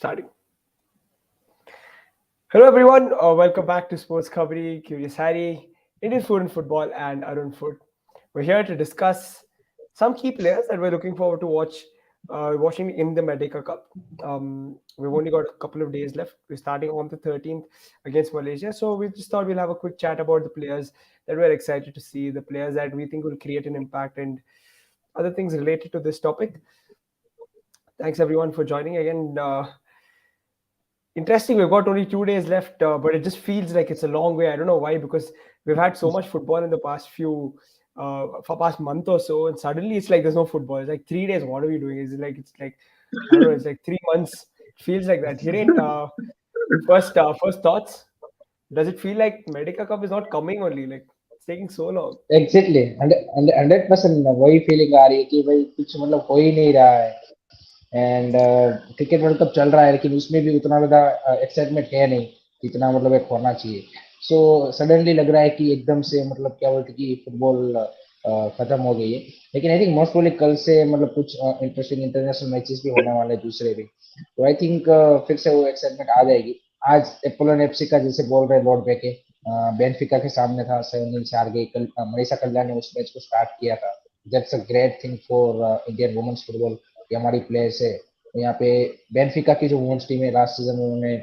Starting. Hello everyone, welcome back to Sports Coverage, Curious Harry, Indian Food and Football, and Arun Food. We're here to discuss some key players that we're looking forward to watching in the Merdeka Cup. We've only got a couple of days left. We're starting on the 13th against Malaysia, so we just thought we'll have a quick chat about the players that we're excited to see, the players that we think will create an impact, and other things related to this topic. Thanks everyone for joining again. Interesting. We've got only 2 days left, but it just feels like it's a long way. I don't know why, because we've had so much football in the for past month or so, and suddenly it's like there's no football. It's like 3 days. What are we doing? It's like I don't know. It's like 3 months. It feels like that. Hiren, first thoughts. Does it feel like Merdeka Cup is not coming only? Like it's taking so long. Exactly 100% वही feeling आ रही है कि भाई कुछ मतलब हो ही नहीं रहा है एंड क्रिकेट वर्ल्ड कप चल रहा है लेकिन उसमें भी उतना ज़्यादा एक्साइटमेंट है नहीं जितना मतलब एक होना चाहिए सो सडनली लग रहा है कि एकदम से मतलब क्या बोलते कि फुटबॉल खत्म हो गई है लेकिन आई थिंक मोस्ट प्रोबेबली कल से मतलब कुछ इंटरेस्टिंग इंटरनेशनल मैचेस भी होने वाले हैं दूसरे भी तो आई थिंक फिर से वो एक्साइटमेंट आ जाएगी आज एपोलो एफसी का जैसे बोल रहे लॉर्ड बेके बेनफिका के सामने था 7-0 से हार गई कल मनीषा कल्याण ने उस मैच को स्टार्ट किया था that's a great thing for Indian women's football कि हमारी प्लेयर्स है तो यहाँ पे बेनफिका की जो वुमेन्स टीम है लास्ट सीजन में उन्होंने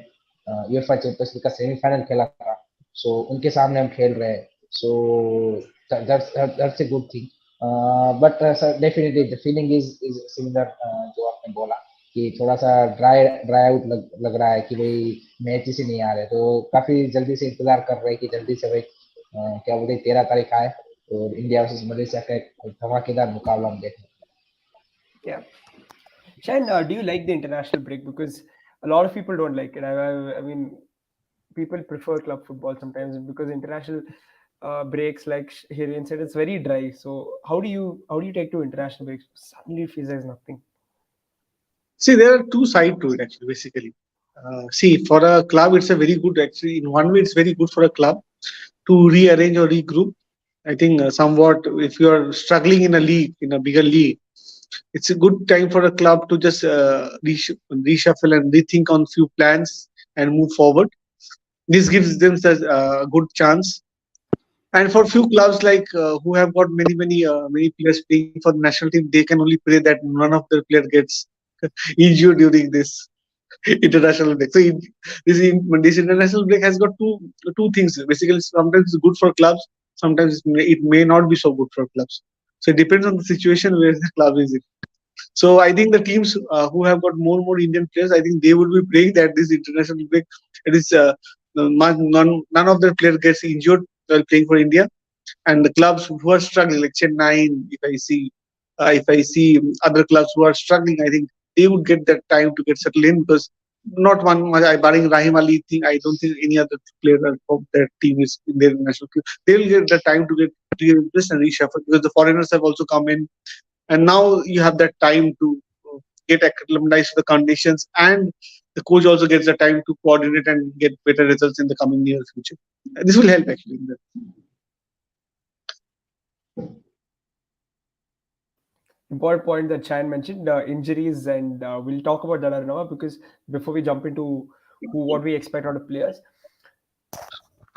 यूएफए चैंपियंस लीग का सेमीफाइनल खेला था सो उनके सामने हम खेल रहे हैं so that's a good thing but definitely the feeling is similar जो आपने बोला कि थोड़ा सा ड्राई आउट लग रहा है कि भाई मैच ही से नहीं आ रहे तो काफी जल्दी से इंतजार कर रहे हैं कि जल्दी से भाई क्या बोलते 13 तारीख आए और इंडिया वर्सेस मलेशिया का एक धमाकेदार मुकाबला हम देखें Yeah. Shan, do you like the international break? Because a lot of people don't like it. I mean, people prefer club football sometimes because international breaks, like Hiren said, it's very dry. So how do you take to international breaks? Suddenly it feels like nothing. See, there are two sides to it actually, basically. See, for a club, it's a very good actually. In one way, it's very good for a club to rearrange or regroup. I think somewhat if you are struggling in a league, in a bigger league, it's a good time for a club to just reshuffle and rethink on few plans and move forward. This gives them a good chance. And for few clubs like who have got many players playing for the national team, they can only pray that none of their player gets injured during this international break. So this international break has got two things. Basically, sometimes it's good for clubs, sometimes it may not be so good for clubs. So it depends on the situation where the club is in. So I think the teams who have got more Indian players, I think they would be praying that this international break, it is none of their players gets injured while playing for India, and the clubs who are struggling, like Chennai, if I see other clubs who are struggling, I think they would get that time to get settled in because not one barring Rahim Ali thing, I don't think any other player of that team is in their national team. They'll get the time to get interest and reshuffle because the foreigners have also come in, and now you have that time to get acclimatized to the conditions, and the coach also gets the time to coordinate and get better results in the coming near future. This will help actually in that. Important point that Chan mentioned, injuries, and we'll talk about that now because before we jump into what we expect out of players,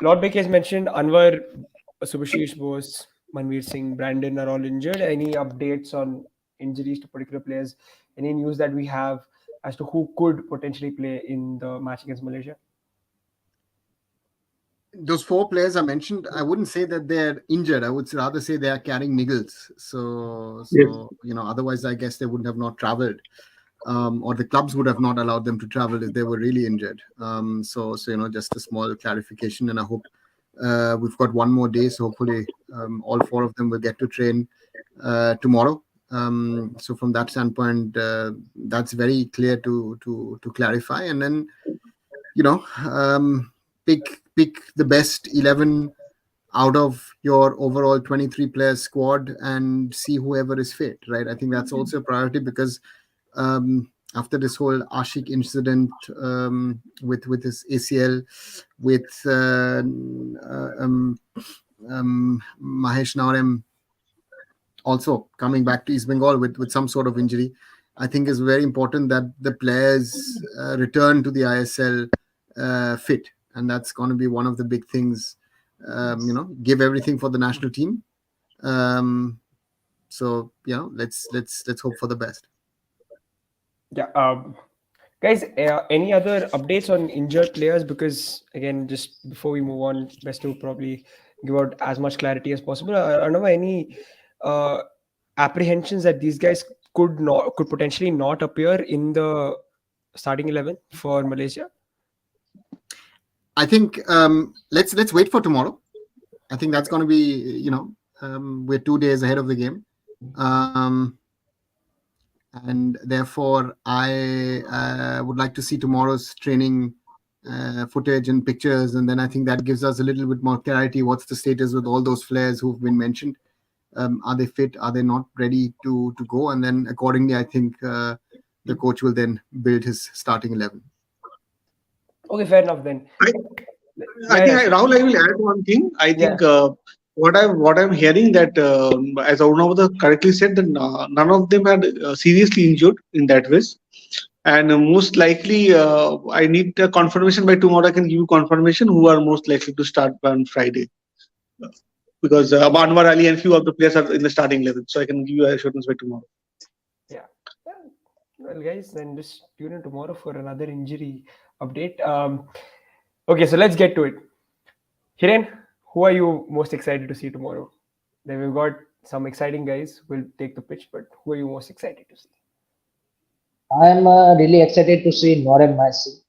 Lord Beck has mentioned Anwar, Subhashish Bose, Manveer Singh, Brandon are all injured. Any updates on injuries to particular players? Any news that we have as to who could potentially play in the match against Malaysia? Those four players I mentioned, I wouldn't say that they're injured. I would rather say they are carrying niggles. So Yes. otherwise, I guess they wouldn't have not traveled, or the clubs would have not allowed them to travel if they were really injured. So just a small clarification, and I hope we've got one more day. So hopefully, all four of them will get to train tomorrow. So from that standpoint, that's very clear to clarify, and then pick the best 11 out of your overall 23 player squad and see whoever is fit, right? I think that's also a priority because after this whole Ashik incident with his ACL, with Mahesh Naurem also coming back to East Bengal with some sort of injury, I think is very important that the players return to the ISL fit, and that's going to be one of the big things. Give everything for the national team. Um, so let's hope for the best. Yeah. Guys, any other updates on injured players? Because again, just before we move on, best to probably give out as much clarity as possible. I don't know any uh, apprehensions that these guys could potentially not appear in the starting 11 for Malaysia. I think let's wait for tomorrow. I think that's going to be we're 2 days ahead of the game, and therefore I would like to see tomorrow's training footage and pictures, and then I think that gives us a little bit more clarity. What's the status with all those players who've been mentioned? Are they fit? Are they not ready to go? And then accordingly, I think the coach will then build his starting 11. Okay, fair enough then. I, I Yeah, think, yeah, sure. Rahul, I will add one thing. I Yeah. think what I'm hearing that, as Arunavada correctly said, that none of them had seriously injured in that way. And most likely, I need a confirmation by tomorrow. I can give you confirmation who are most likely to start on Friday. Because Anwar Ali and few of the players are in the starting 11. So I can give you assurance by tomorrow. Yeah. Well, guys, then just tune in tomorrow for another injury update. Okay, so let's get to it. Hiren, who are you most excited to see tomorrow? Then we've got some exciting guys who will take the pitch, but who are you most excited to see? I'm really excited to see Norem Messi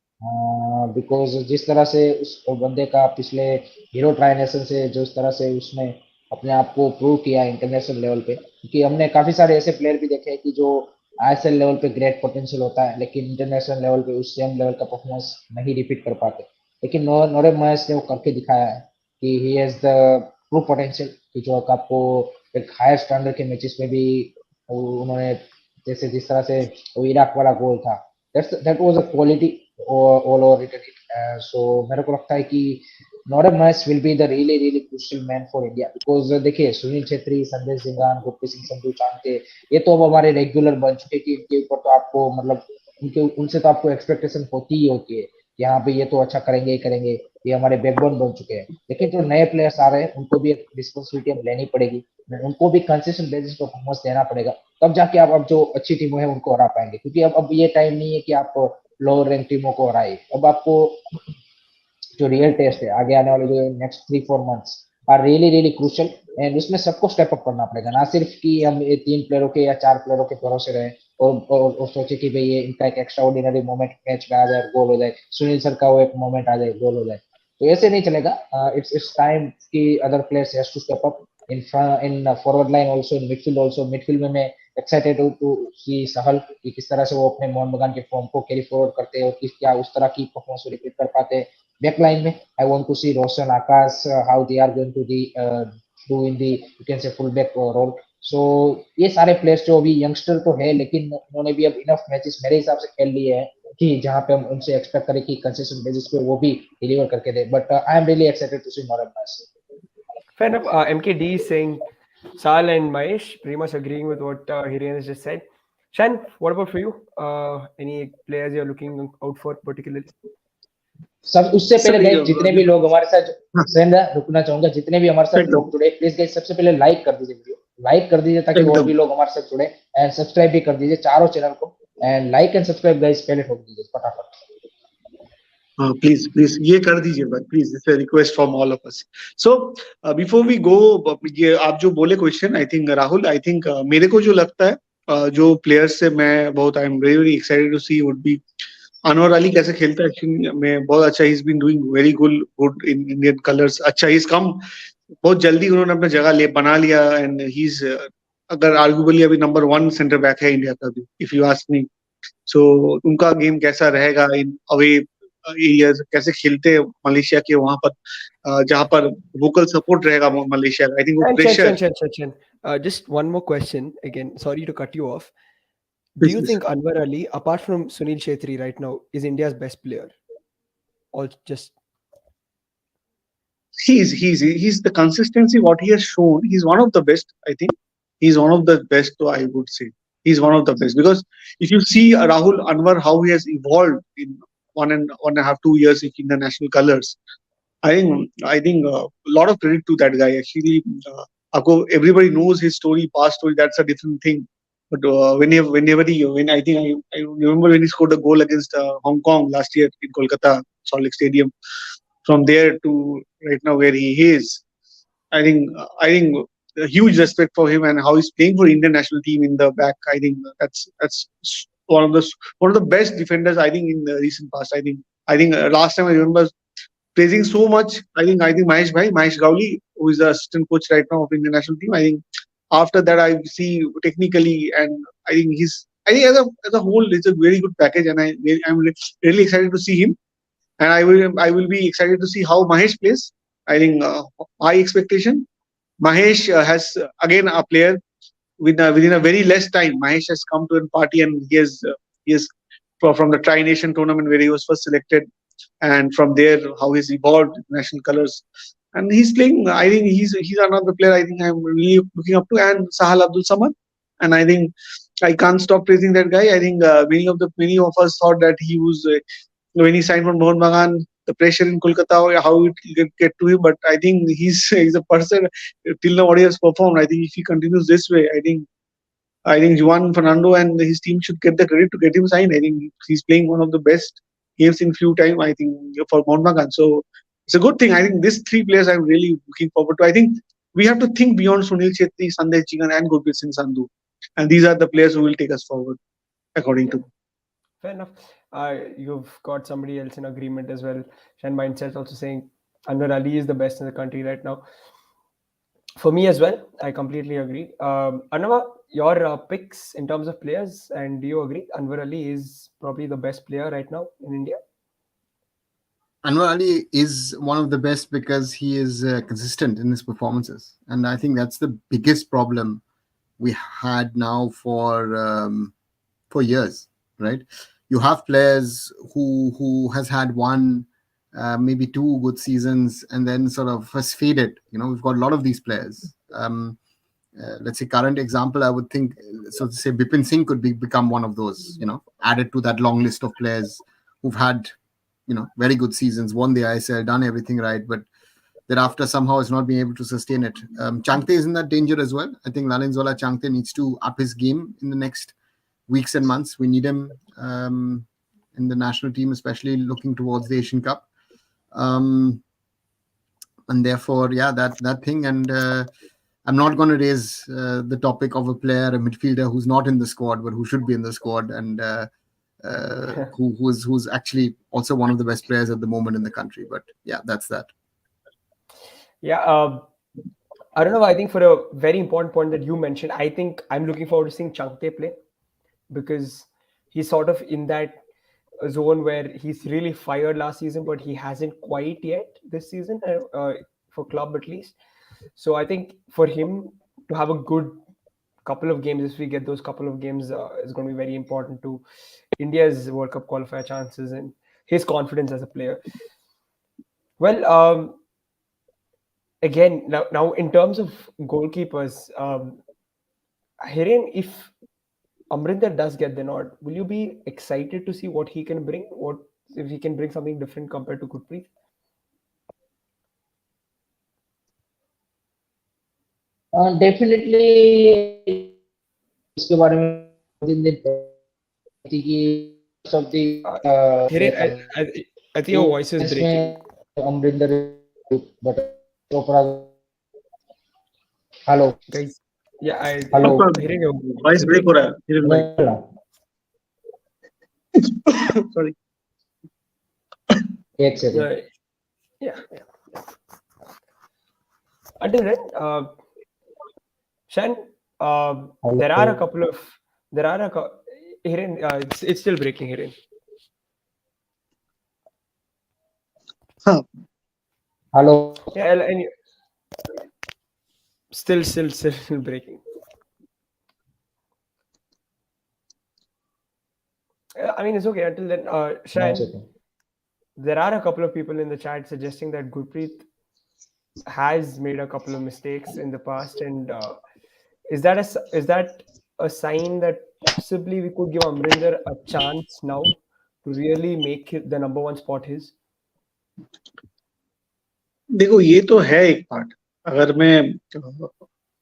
because जिस तरह से उस बंदे का पिछले hero tri nation से जिस तरह से उसने अपने आप को प्रूव किया इंटरनेशनल लेवल पे, क्योंकि हमने काफी सारे ऐसे प्लेयर भी देखे हैं कि जो आईएसएल लेवल पे ग्रेट पोटेंशियल होता है लेकिन इंटरनेशनल लेवल पे उस सेम लेवल का परफॉर्मेंस नहीं रिपीट कर पाते, लेकिन नोरेम मैस ने वो करके दिखाया है कि he has the true potential कि जो आपको एक हायर स्टैंडर्ड के मैचेस में भी उन्होंने जैसे जिस तरह से वो इराक वाला गोल था, that was a quality all over it. So मेरे को लगता है कि not a match will be the really really crucial man for India, because देखिए सुनील छेत्री, संदेश सिंघान, गुरप्रीत सिंह संधू, चांके, ये तो अब हमारे रेगुलर बन चुके कि इनके ऊपर तो आपको मतलब उनके उनसे तो आपको एक्सपेक्टेशन होती ही होती है, यहाँ पे ये तो अच्छा करेंगे ही करेंगे, ये हमारे बैकबोन बन चुके हैं. लेकिन जो नए प्लेयर्स आ रहे हैं उनको भी एक रिस्पॉन्सिबिलिटी अब लेनी पड़ेगी, उनको भी कंसिस्टेंट बेसिस पर परफॉर्मेंस देना पड़ेगा, तब जाके आप अब जो अच्छी टीमों है उनको हरा पाएंगे, क्योंकि अब ये टाइम नहीं है कि आप लोअर रैंक टीमों को हराए. अब आपको जो रियल टेस्ट है आगे आने वाले जो next 3-4 months are really really crucial, and उसमें सबको स्टेप अप करना पड़ेगा, ना सिर्फ कि हम ये 3 प्लेयरों के या 4 प्लेयरों के भरोसे रहे और सोचे कि भाई ये इनका एक एक्स्ट्रा ऑर्डिनरी मोमेंट मैच में आ जाए गोल हो जाए, सुनील सर का वो एक मोमेंट आ जाए गोल हो जाए, तो ऐसे नहीं चलेगा. इट्स टाइम कि other players has to step up in forward line also, in midfield also. Midfield में मैं एक्साइटेड हूँ टू सी सहल कि किस तरह से वो अपने मोहन बगान के फॉर्म को कैरी फॉरवर्ड करते हैं और किस क्या उस तरह की परफॉर्मेंस रिपीट कर पाते हैं. Backline में I want to see Roshan, Akash, how they are going to do in the you can say fullback role. So ये सारे प्लेयर्स जो अभी यंगस्टर तो है लेकिन उन्होंने भी अब इनफ मैचेस मेरे हिसाब से खेल लिए हैं कि जहाँ पे हम उनसे एक्सपेक्ट करें कि कंसिस्टेंट बेसिस पे वो भी डिलीवर करके दे. But I am really excited to see नॉरेम मैस. Fair enough. MKD is saying Sal and Mahesh pretty much agreeing with what Hiren has just said. Shan, what about for you? Any players you're looking out for particularly? सब उससे पहले Sorry, गए जितने भी लोग हमारे साथ सेंधा रुकना चाहूंगा, जितने भी हमारे साथ एकदम लोग जुड़े प्लीज गए सबसे पहले लाइक कर दीजिए, वीडियो लाइक कर दीजिए ताकि और एकदम भी लोग हमारे साथ जुड़े, एंड सब्सक्राइब भी कर दीजिए चारों चैनल को, and like and subscribe guys पहले ठोक दीजिए फटाफट. हाँ प्लीज ये कर दीजिए भाई please, it's a request from all of us. So before we go, ये आप जो बोले question, I think Rahul, I think मेरे को जो लगता है जो प्लेयर्स से मैं बहुत I am very very excited to see would be Anwar Ali. कैसे खेलता है एक्चुअली में बहुत अच्छा, he is been doing very good in Indian colours. अच्छा, ही इज कम बहुत जल्दी, उन्होंने अपना जगह बना लिया, एंड ही इज अगर आर्गुबली अभी नंबर 1 सेंटर बैक है इंडिया का भी, इफ यू आस्क मी. सो उनका गेम कैसा रहेगा इन अवे एरियाज, कैसे खेलते हैं मलेशिया के वहां पर जहां पर वोकल सपोर्ट रहेगा मलेशिया का, आई थिंक वो And pressure. Chen. Just one more question again. Sorry to cut you off. Do you Business. think Anwar Ali, apart from Sunil Chhetri right now, is India's best player? Or just He's the consistency what he has shown. He's one of the best. I think he's one of the best. So I would say He's one of the best because if you see Rahul Anwar how he has evolved in 1.5 2 years in the national colors, I think a lot of credit to that guy. Actually, everybody knows his story, past story. That's a different thing. But when I remember when he scored a goal against Hong Kong last year in Kolkata, Salt Lake Stadium. From there to right now where he is, I think a huge respect for him and how he's playing for Indian national team in the back. I think that's one of the best defenders I think in the recent past. I think last time I remember praising so much. I think Mahesh Gowli, who is the assistant coach right now of Indian national team. I think after that I see technically, and I think as a whole it's a very good package, and I'm really excited to see him, and I will be excited to see how Mahesh plays. I think high expectation. Mahesh has again a player within a very less time. Mahesh has come to a party, and he has from the Tri Nation tournament where he was first selected, and from there how he's evolved national colors, and he's playing. I think he's another player. I think I'm really looking up to, and Sahal Abdul Samad, and I think I can't stop praising that guy. I think many of us thought that he was when he signed for Mohun Bagan, the pressure in Kolkata, how it get to him. But I think he's a person till now what he has performed. I think if he continues this way, I think Juan Fernando and his team should get the credit to get him signed. I think he's playing one of the best games in few time. I think for Mohun Bagan. So it's a good thing. I think these three players I'm really looking forward to. I think we have to think beyond Sunil Chetri, Sandesh Jigan, and Gurpreet Singh Sandhu, and these are the players who will take us forward, according Yeah, to me. fair enough. You've got somebody else in agreement as well. Shan Mindset also saying Anwar Ali is the best in the country right now. For me as well, I completely agree. Anwar, your picks in terms of players, and do you agree Anwar Ali is probably the best player right now in India? Anwar Ali is one of the best because he is consistent in his performances, and I think that's the biggest problem we had now for years, right? You have players who has had one, maybe two good seasons, and then sort of has faded. We've got a lot of these players. Let's say current example, I would think, so to say, Bipin Singh could become one of those. Added to that long list of players who've had very good seasons, won the ISL, done everything right, but thereafter somehow has not been able to sustain it. Changte is in that danger as well. I think Lalinzola Changte needs to up his game in the next weeks and months. We need him in the national team, especially looking towards the Asian Cup. And therefore, yeah, that thing. And I'm not going to raise the topic of a player, a midfielder who's not in the squad, but who should be in the squad, and who's actually also one of the best players at the moment in the country. But yeah, that's that. Yeah, I don't know. I think for a very important point that you mentioned, I think I'm looking forward to seeing Changte play because he's sort of in that zone where he's really fired last season, but he hasn't quite yet this season for club at least. So I think for him to have a good couple of games, if we get those couple of games, is going to be very important to India's World Cup qualifier chances and his confidence as a player. Well, again, now in terms of goalkeepers, Hiren, if Amrinder does get the nod, will you be excited to see what he can bring? What if he can bring something different compared to Gurpreet? Definitely इसके बारे में 2-3 दिन थी कि of the Uh, ये Hiren, था I think your voice is breaking. इसमें Amarinder but Chopra hello Guys, yeah, hello Hiren, your voice Voice is break हो breaking. रहा है हिरन भाई. Sorry. एक second Yeah. Until then, Shan, there are a couple of Hiren, it's still breaking, Hiren. Huh. Hello Yeah, and still breaking. I mean, it's okay until then. Shan, there are a couple of people in the chat suggesting that Gurpreet has made a couple of mistakes in the past, and is that a sign that possibly we could give Amrinder a chance now to really make the number one spot his? देखो ये तो है एक part. अगर मैं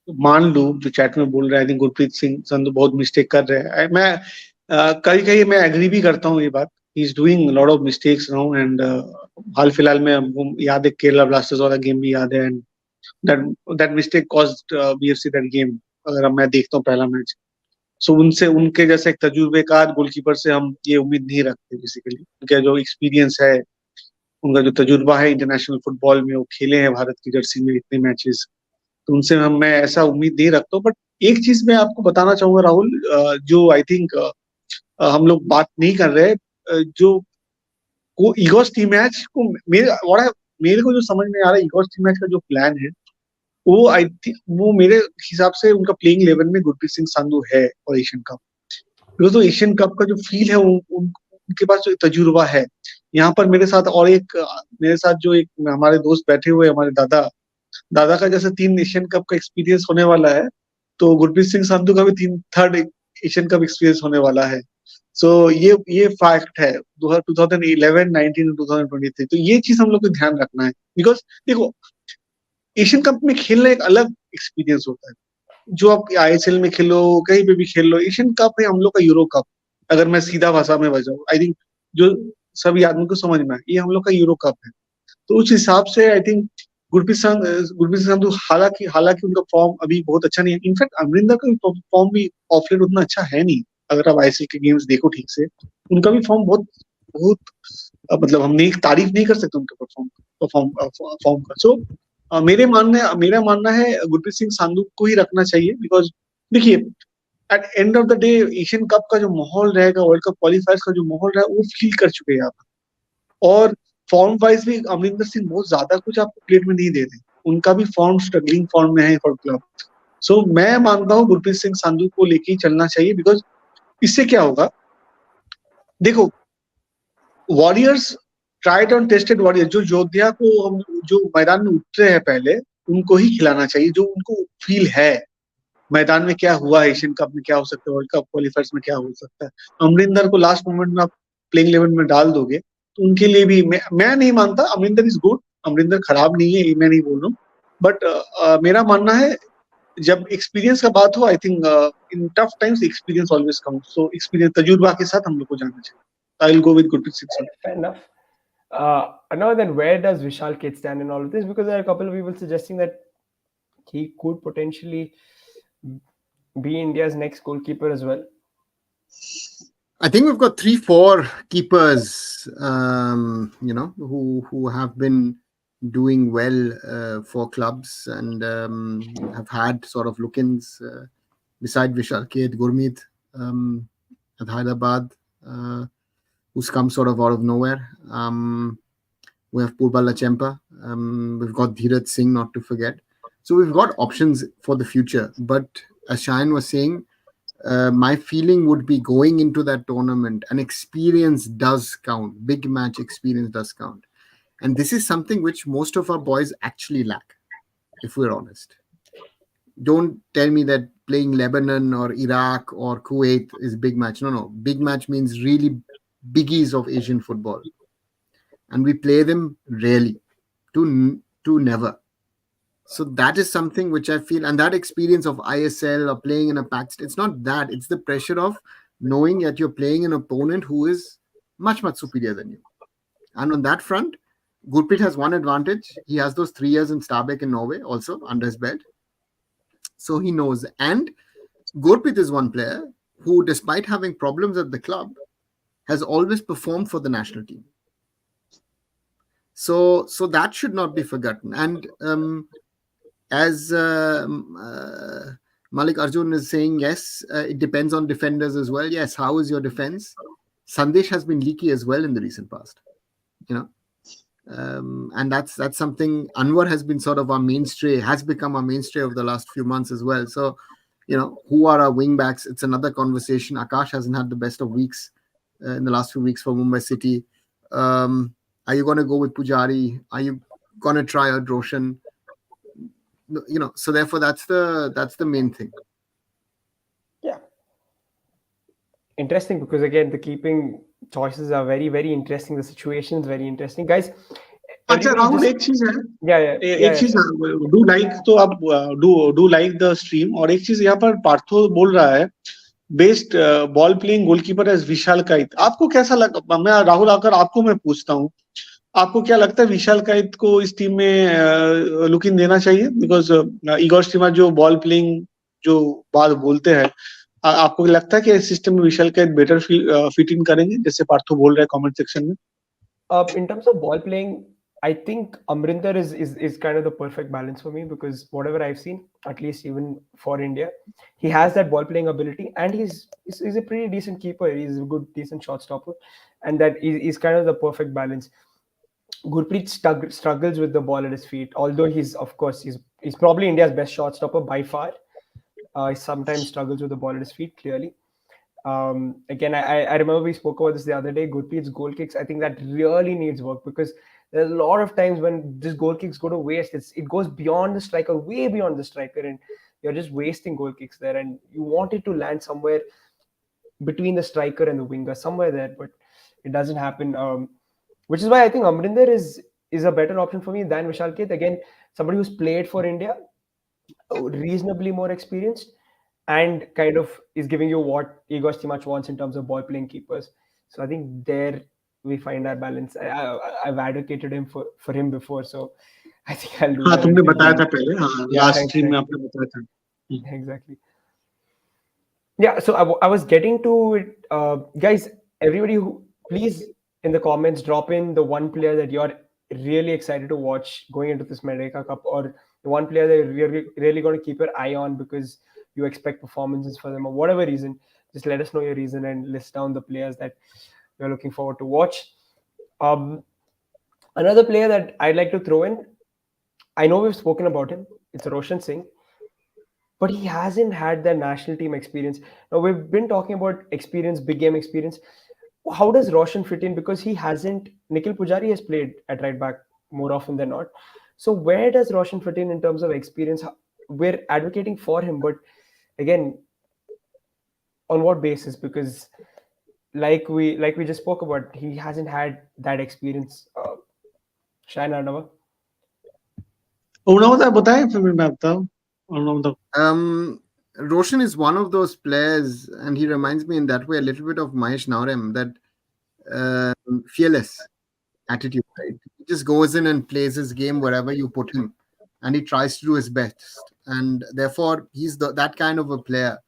मान लूं जो चैट में बोल रहा है, आई थिंक गुरप्रीत सिंह संधू बहुत मिस्टेक कर रहे हैं. मैं कहीं कहीं मैं एग्री भी करता हूँ ये बात. He is doing lot of mistakes now and हाल फिलहाल में हमको याद है केरला ब्लास्टर्स वाला गेम भी याद है. And that that mistake cost BFC that game. अगर मैं देखता हूँ पहला मैच, सो उनसे उनके जैसे एक तजुर्बेकार गोलकीपर से हम ये उम्मीद नहीं रखते. बेसिकली उनका जो एक्सपीरियंस है, उनका जो तजुर्बा है इंटरनेशनल फुटबॉल में, वो खेले हैं भारत की जर्सी में इतने मैचेस, तो उनसे मैं ऐसा उम्मीद नहीं रखता हूँ. बट एक चीज मैं आपको बताना चाहूंगा राहुल, जो आई थिंक हम लोग बात नहीं कर रहे, जो को ईगोर स्टीमैच को मेरे को जो समझ में आ रहा है, ईगोर स्टीमैच का जो प्लान है, वो आई थिंक वो मेरे हिसाब से उनका प्लेइंग 11 में गुरप्रीत सिंह संधू है और एशियन कप. बिकॉज तो एशियन कप का जो फील है उनके पास जो तजुर्बा है. यहाँ पर मेरे साथ और एक मेरे साथ जो एक हमारे दोस्त बैठे हुए हमारे दादा का जैसे 3 एशियन कप का एक्सपीरियंस होने वाला है, तो गुरप्रीत सिंह संधू का भी 3 थर्ड एशियन कप एक्सपीरियंस होने वाला है. सो ये फैक्ट है 2011, 19, 2023. तो ये चीज हम लोग को ध्यान रखना है. बिकॉज देखो एशियन कप में खेलना एक अलग एक्सपीरियंस होता है. जो आप आईएसएल में खेलो, कहीं पे भी खेल लो, एशियन कप है हम लोग का यूरो कप. अगर मैं सीधा भाषा में बजाऊं, आई थिंक जो सभी आदमी को समझ में आए, ये हम लोग का यूरो कप है. तो उस हिसाब से आई थिंक गुरप्रीत संधू हालांकि हालांकि उनका फॉर्म अभी बहुत अच्छा नहीं है. इनफैक्ट अमरिंदर का भी फॉर्म भी ऑफ लेट उतना अच्छा है नहीं. अगर आप आईएसएल के गेम्स देखो ठीक से, उनका भी फॉर्म बहुत बहुत मतलब हम नहीं तारीफ नहीं कर सकते उनके फॉर्म का. सो मेरा मानना है गुरप्रीत सिंह संधू को ही रखना चाहिए. बिकॉज देखिए at end of the day Asian cup का जो माहौल रहेगा, वर्ल्ड कप क्वालिफायर्स का जो माहौल रहेगा, वो फील कर चुके हैं आप. और फॉर्म वाइज भी अमरिंदर सिंह बहुत ज्यादा कुछ आपको प्लेट में नहीं दे रहे. उनका भी फॉर्म स्ट्रगलिंग फॉर्म में है फॉर क्लब. सो मैं मानता हूँ गुरप्रीत सिंह संधू को लेके ही चलना चाहिए. बिकॉज इससे क्या होगा, देखो warriors tried and tested warrior, जो योद्धा को हम जो मैदान में उतरे हैं पहले, उनको ही खिलाना चाहिए. जो उनको फील है मैदान में क्या हुआ है, एशियन कप में क्या हो सकता है, वर्ल्ड कप क्वालिफायर्स में क्या हो सकता है. अमरिंदर को लास्ट मोमेंट में आप प्लेइंग 11 में डाल दोगे, तो उनके लिए भी मैं नहीं मानता. अमरिंदर इज गुड, अमरिंदर खराब नहीं है, ये मैं नहीं बोल रहा हूँ. बट मेरा मानना है जब एक्सपीरियंस का बात हो, I think in tough times experience always count. So experience तजुर्बा के साथ हम लोग को जाना चाहिए. I will go with Gurpreet Singh Sandhu. Fair enough. Now then, where does Vishal Kit stand in all of this? Because there are a couple of people suggesting that he could potentially be India's next goalkeeper as well. I think we've got 3-4 keepers, who have been doing well for clubs and have had sort of look-ins beside Vishal Khet, Gurmeet at Hyderabad, who's come sort of out of nowhere. We have Purbala Chempa. We've got Dheeraj Singh, not to forget. So we've got options for the future. But as Shayan was saying, my feeling would be going into that tournament, and experience does count. Big match experience does count. And this is something which most of our boys actually lack, if we're honest. Don't tell me that playing Lebanon or Iraq or Kuwait is big match. No. Big match means really biggies of Asian football. And we play them rarely, to never. So that is something which I feel, and that experience of ISL or playing in a packed, it's not that, it's the pressure of knowing that you're playing an opponent who is much, much superior than you. And on that front, Gurpreet has one advantage. He has those 3 years in Stabæk in Norway also under his belt. So he knows. And Gurpreet is one player who, despite having problems at the club, has always performed for the national team. So that should not be forgotten. And as Malik Arjun is saying, yes, it depends on defenders as well. Yes, how is your defense? Sandesh has been leaky as well in the recent past, and that's something. Anwar has been sort of has become our mainstay over the last few months as well. So, who are our wing backs? It's another conversation. Akash hasn't had the best of weeks in the last few weeks for Mumbai City. Are you going to go with Pujari? Are you going to try out Roshan? So therefore that's the main thing. Yeah. interesting because again the keeping choices are very very interesting. The situation's very interesting, guys. अच्छा Everybody Rahul, just एक चीज है, yeah yeah yeah एक yeah चीज sure. Do like, तो आप do like the stream, और एक चीज यहाँ पर पार्थो बोल रहा है best ball playing goalkeeper as Vishal Kaith. आपको कैसा लगा? मैं राहुल आकर आपको मैं पूछता हूँ, आपको क्या लगता है विशाल काइट को इस टीम में लुक इन देना चाहिए? बिकॉज इगोर स्टीमा जो बॉल प्लेइंग जो बात बोलते हैं, आपको लगता है कि इस सिस्टम में विशाल काइट बेटर फिट इन करेंगे जैसे पार्थो बोल रहे हैं कमेंट सेक्शन में? In terms of ball playing, I think Amrinder is kind of the perfect balance for me because whatever I've seen, at least even for India, he has that ball playing ability and he's a pretty decent keeper. He's a good decent shot stopper, and that is kind of the perfect balance. Gurpreet struggles with the ball at his feet, although he's of course he's probably India's best shot stopper by far. He sometimes struggles with the ball at his feet clearly. Again, I remember we spoke about this the other day. Gurpreet's goal kicks, I think that really needs work because there's a lot of times when these goal kicks go to waste. It goes beyond the striker, way beyond the striker, and you're just wasting goal kicks there. And you want it to land somewhere between the striker and the winger, somewhere there, but it doesn't happen. Which is why I think Amrinder is a better option for me than Vishal Keth. Again, somebody who's played for India, reasonably more experienced, and kind of is giving you what Igor Stimac wants in terms of ball playing keepers. So I think there we find our balance. I've advocated him for him before, so I think I'll do हाँ, that तुमने until बताया then. था पहले, हाँ Yeah, last stream में exactly, आपने बताया था। exactly. Yeah, so I was getting to it, guys. Everybody, who please in the comments drop in the one player that you're really excited to watch going into this Merdeka Cup, or the one player that you're really going to keep your eye on because you expect performances for them, or whatever reason. Just let us know your reason and list down the players that you're looking forward to watch. Um, Another player that I'd like to throw in, I know we've spoken about him. It's Roshan Singh, but he hasn't had that national team experience. Now we've been talking about experience, big game experience. How does Roshan fit in? Because he hasn't. Nikhil Pujari has played at right back more often than not. So where does Roshan fit in terms of experience? We're advocating for him, but again, on what basis? Because like we just spoke about, he hasn't had that experience. Shayan Arnava. उन्होंने बताया, फिर मैं बताऊँ उन्होंने। Roshan is one of those players, and he reminds me in that way a little bit of Mahesh Naurem, that fearless attitude, right? He just goes in and plays his game wherever you put him, and he tries to do his best. And therefore, he's that kind of a player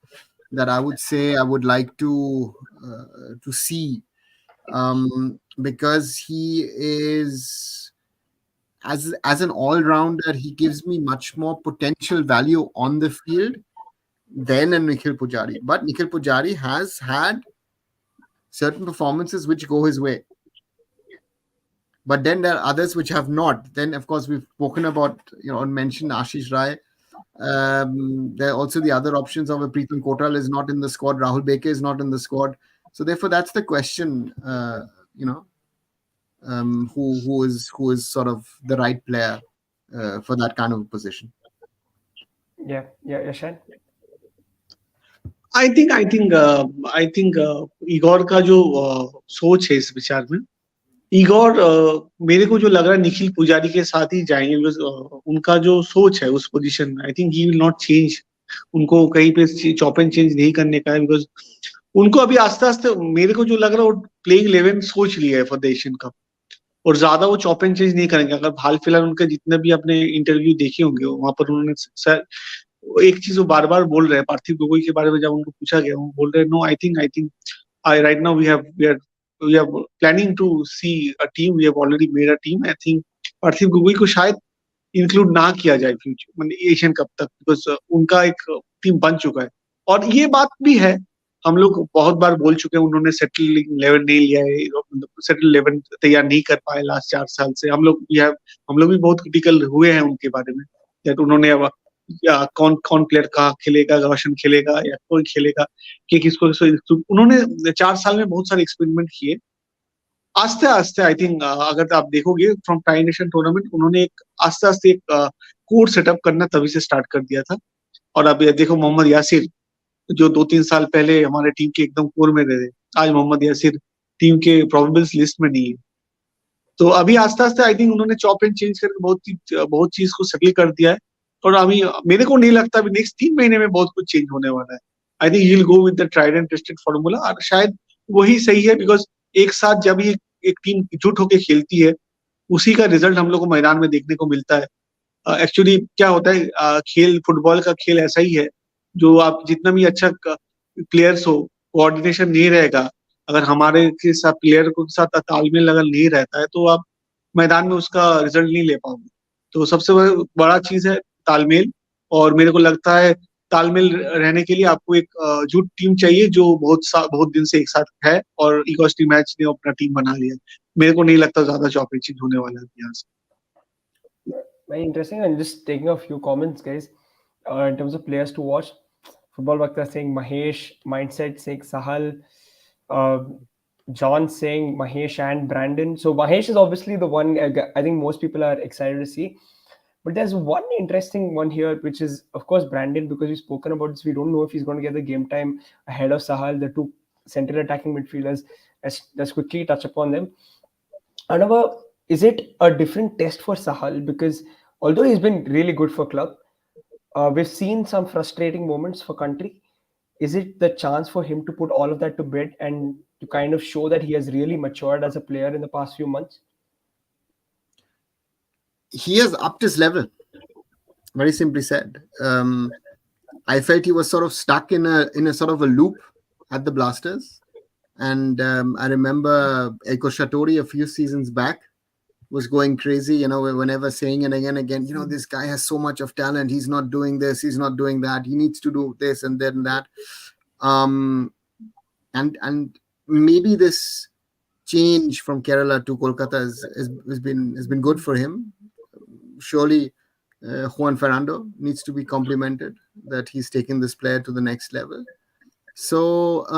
that I would say I would like to see, because he is, as an all-rounder, he gives me much more potential value on the field than a Nikhil Pujari. But Nikhil Pujari has had certain performances which go his way. But then there are others which have not. Then, of course, we've spoken about, and mentioned Ashish Rai. There are also the other options of a Preetham Kotal is not in the squad. Rahul Beke is not in the squad. So therefore, that's the question. Who is sort of the right player for that kind of a position? Yeah, Shan. I think Igor का जो सोच है इस विचार में, Igor मेरे को जो लग रहा है निखिल पुजारी के साथ ही जाएंगे, बिकॉज उनका जो सोच है उस पोजीशन में, आई think he will not change. उनको कहीं पे चॉप एंड चेंज नहीं करने का है, बिकॉज उनको अभी आस्ते आस्ते मेरे को जो लग रहा है वो प्लेइंग 11 सोच लिया है फॉर द एशियन कप, और ज्यादा वो चॉप एंड चेंज नहीं करेंगे। अगर हाल फिलहाल उनके जितने भी अपने इंटरव्यू देखे होंगे वहां पर उन्होंने एक चीज वो बार बार बोल रहे हैं पार्थिव गोगोई के बारे में, जब उनको पूछा गया वो बोल रहे हैं, no I think I right now we are planning to see a team, we have already made a team. I think पार्थिव गोगोई को शायद इंक्लूड ना किया जाए फ्यूचर मतलब एशियन कप तक, बिकॉज उनका एक टीम बन चुका है। और ये बात भी है, हम लोग बहुत बार बोल चुके हैं, उन्होंने सेटल 11 नहीं लिया है, सेटल 11 तैयार नहीं कर पाए लास्ट 4 साल से। हम लोग भी बहुत क्रिटिकल हुए हैं उनके बारे में, दैट उन्होंने अब या कौन प्लेयर कहाँ खेलेगा, रोशन खेलेगा या कोई खेलेगा कि किसको, उन्होंने 4 साल में बहुत सारे एक्सपेरिमेंट किए। आस्ते आस्ते आई थिंक अगर आप देखोगे फ्रॉम ट्राई नेशन टूर्नामेंट, उन्होंने एक आस्ते आस्ते एक कोर सेटअप करना तभी से स्टार्ट कर दिया था। और अब देखो मोहम्मद यासिर, जो 2-3 साल पहले हमारे टीम के एकदम कोर में रहे थे, आज मोहम्मद यासिर टीम के प्रोबेबल्स लिस्ट में नहीं है। तो अभी आस्ते आस्ते आई थिंक उन्होंने चॉप एंड चेंज करके बहुत चीज को सेटल कर दिया है। और अभी मेरे को नहीं लगता अभी नेक्स्ट 3 महीने में बहुत कुछ चेंज होने वाला है। I think he will go with the tried and tested formula, और शायद वही सही है, बिकॉज एक साथ जब ये एक टीम एकजुट होकर खेलती है, उसी का रिजल्ट हम लोग को मैदान में देखने को मिलता है। एक्चुअली क्या होता है, खेल फुटबॉल का खेल ऐसा ही है, जो आप जितना भी अच्छा प्लेयर्स हो, कोऑर्डिनेशन नहीं रहेगा, अगर हमारे के साथ प्लेयर के साथ तालमेल अगर नहीं रहता है, तो आप मैदान में उसका रिजल्ट नहीं ले पाओगे। तो सबसे बड़ा चीज है तालमेल, और मेरे को लगता है तालमेल रहने के लिए आपको एक जुट टीम चाहिए, जो बहुत दिन से एक साथ है, और इगोर स्टीमैच ने अपना टीम बना लिया। मेरे को नहीं लगता ज्यादा चॉपिंग चेंज होने वाला है यहाँ से। Very interesting. And just taking a few comments, guys, in terms of players to watch. Football Vakta saying Mahesh, Mindset saying Sahal, uh, John saying Mahesh and Brandon. So Mahesh is obviously the one I think most people are excited to see. But there's one interesting one here, which is, of course, Brandon, because we've spoken about this. We don't know if he's going to get the game time ahead of Sahal, the two central attacking midfielders. Let's quickly touch upon them. Another, is it a different test for Sahal? Because although he's been really good for club, we've seen some frustrating moments for country. Is it the chance for him to put all of that to bed and to kind of show that he has really matured as a player in the past few months? He has upped his level, very simply said. I felt he was sort of stuck in a sort of a loop at the Blasters. And I remember Eko Shatori a few seasons back was going crazy, whenever saying it again and again, this guy has so much of talent. He's not doing this. He's not doing that. He needs to do this and then that. And maybe this change from Kerala to Kolkata has been good for him. Surely Juan Fernando needs to be complimented that he's taken this player to the next level. So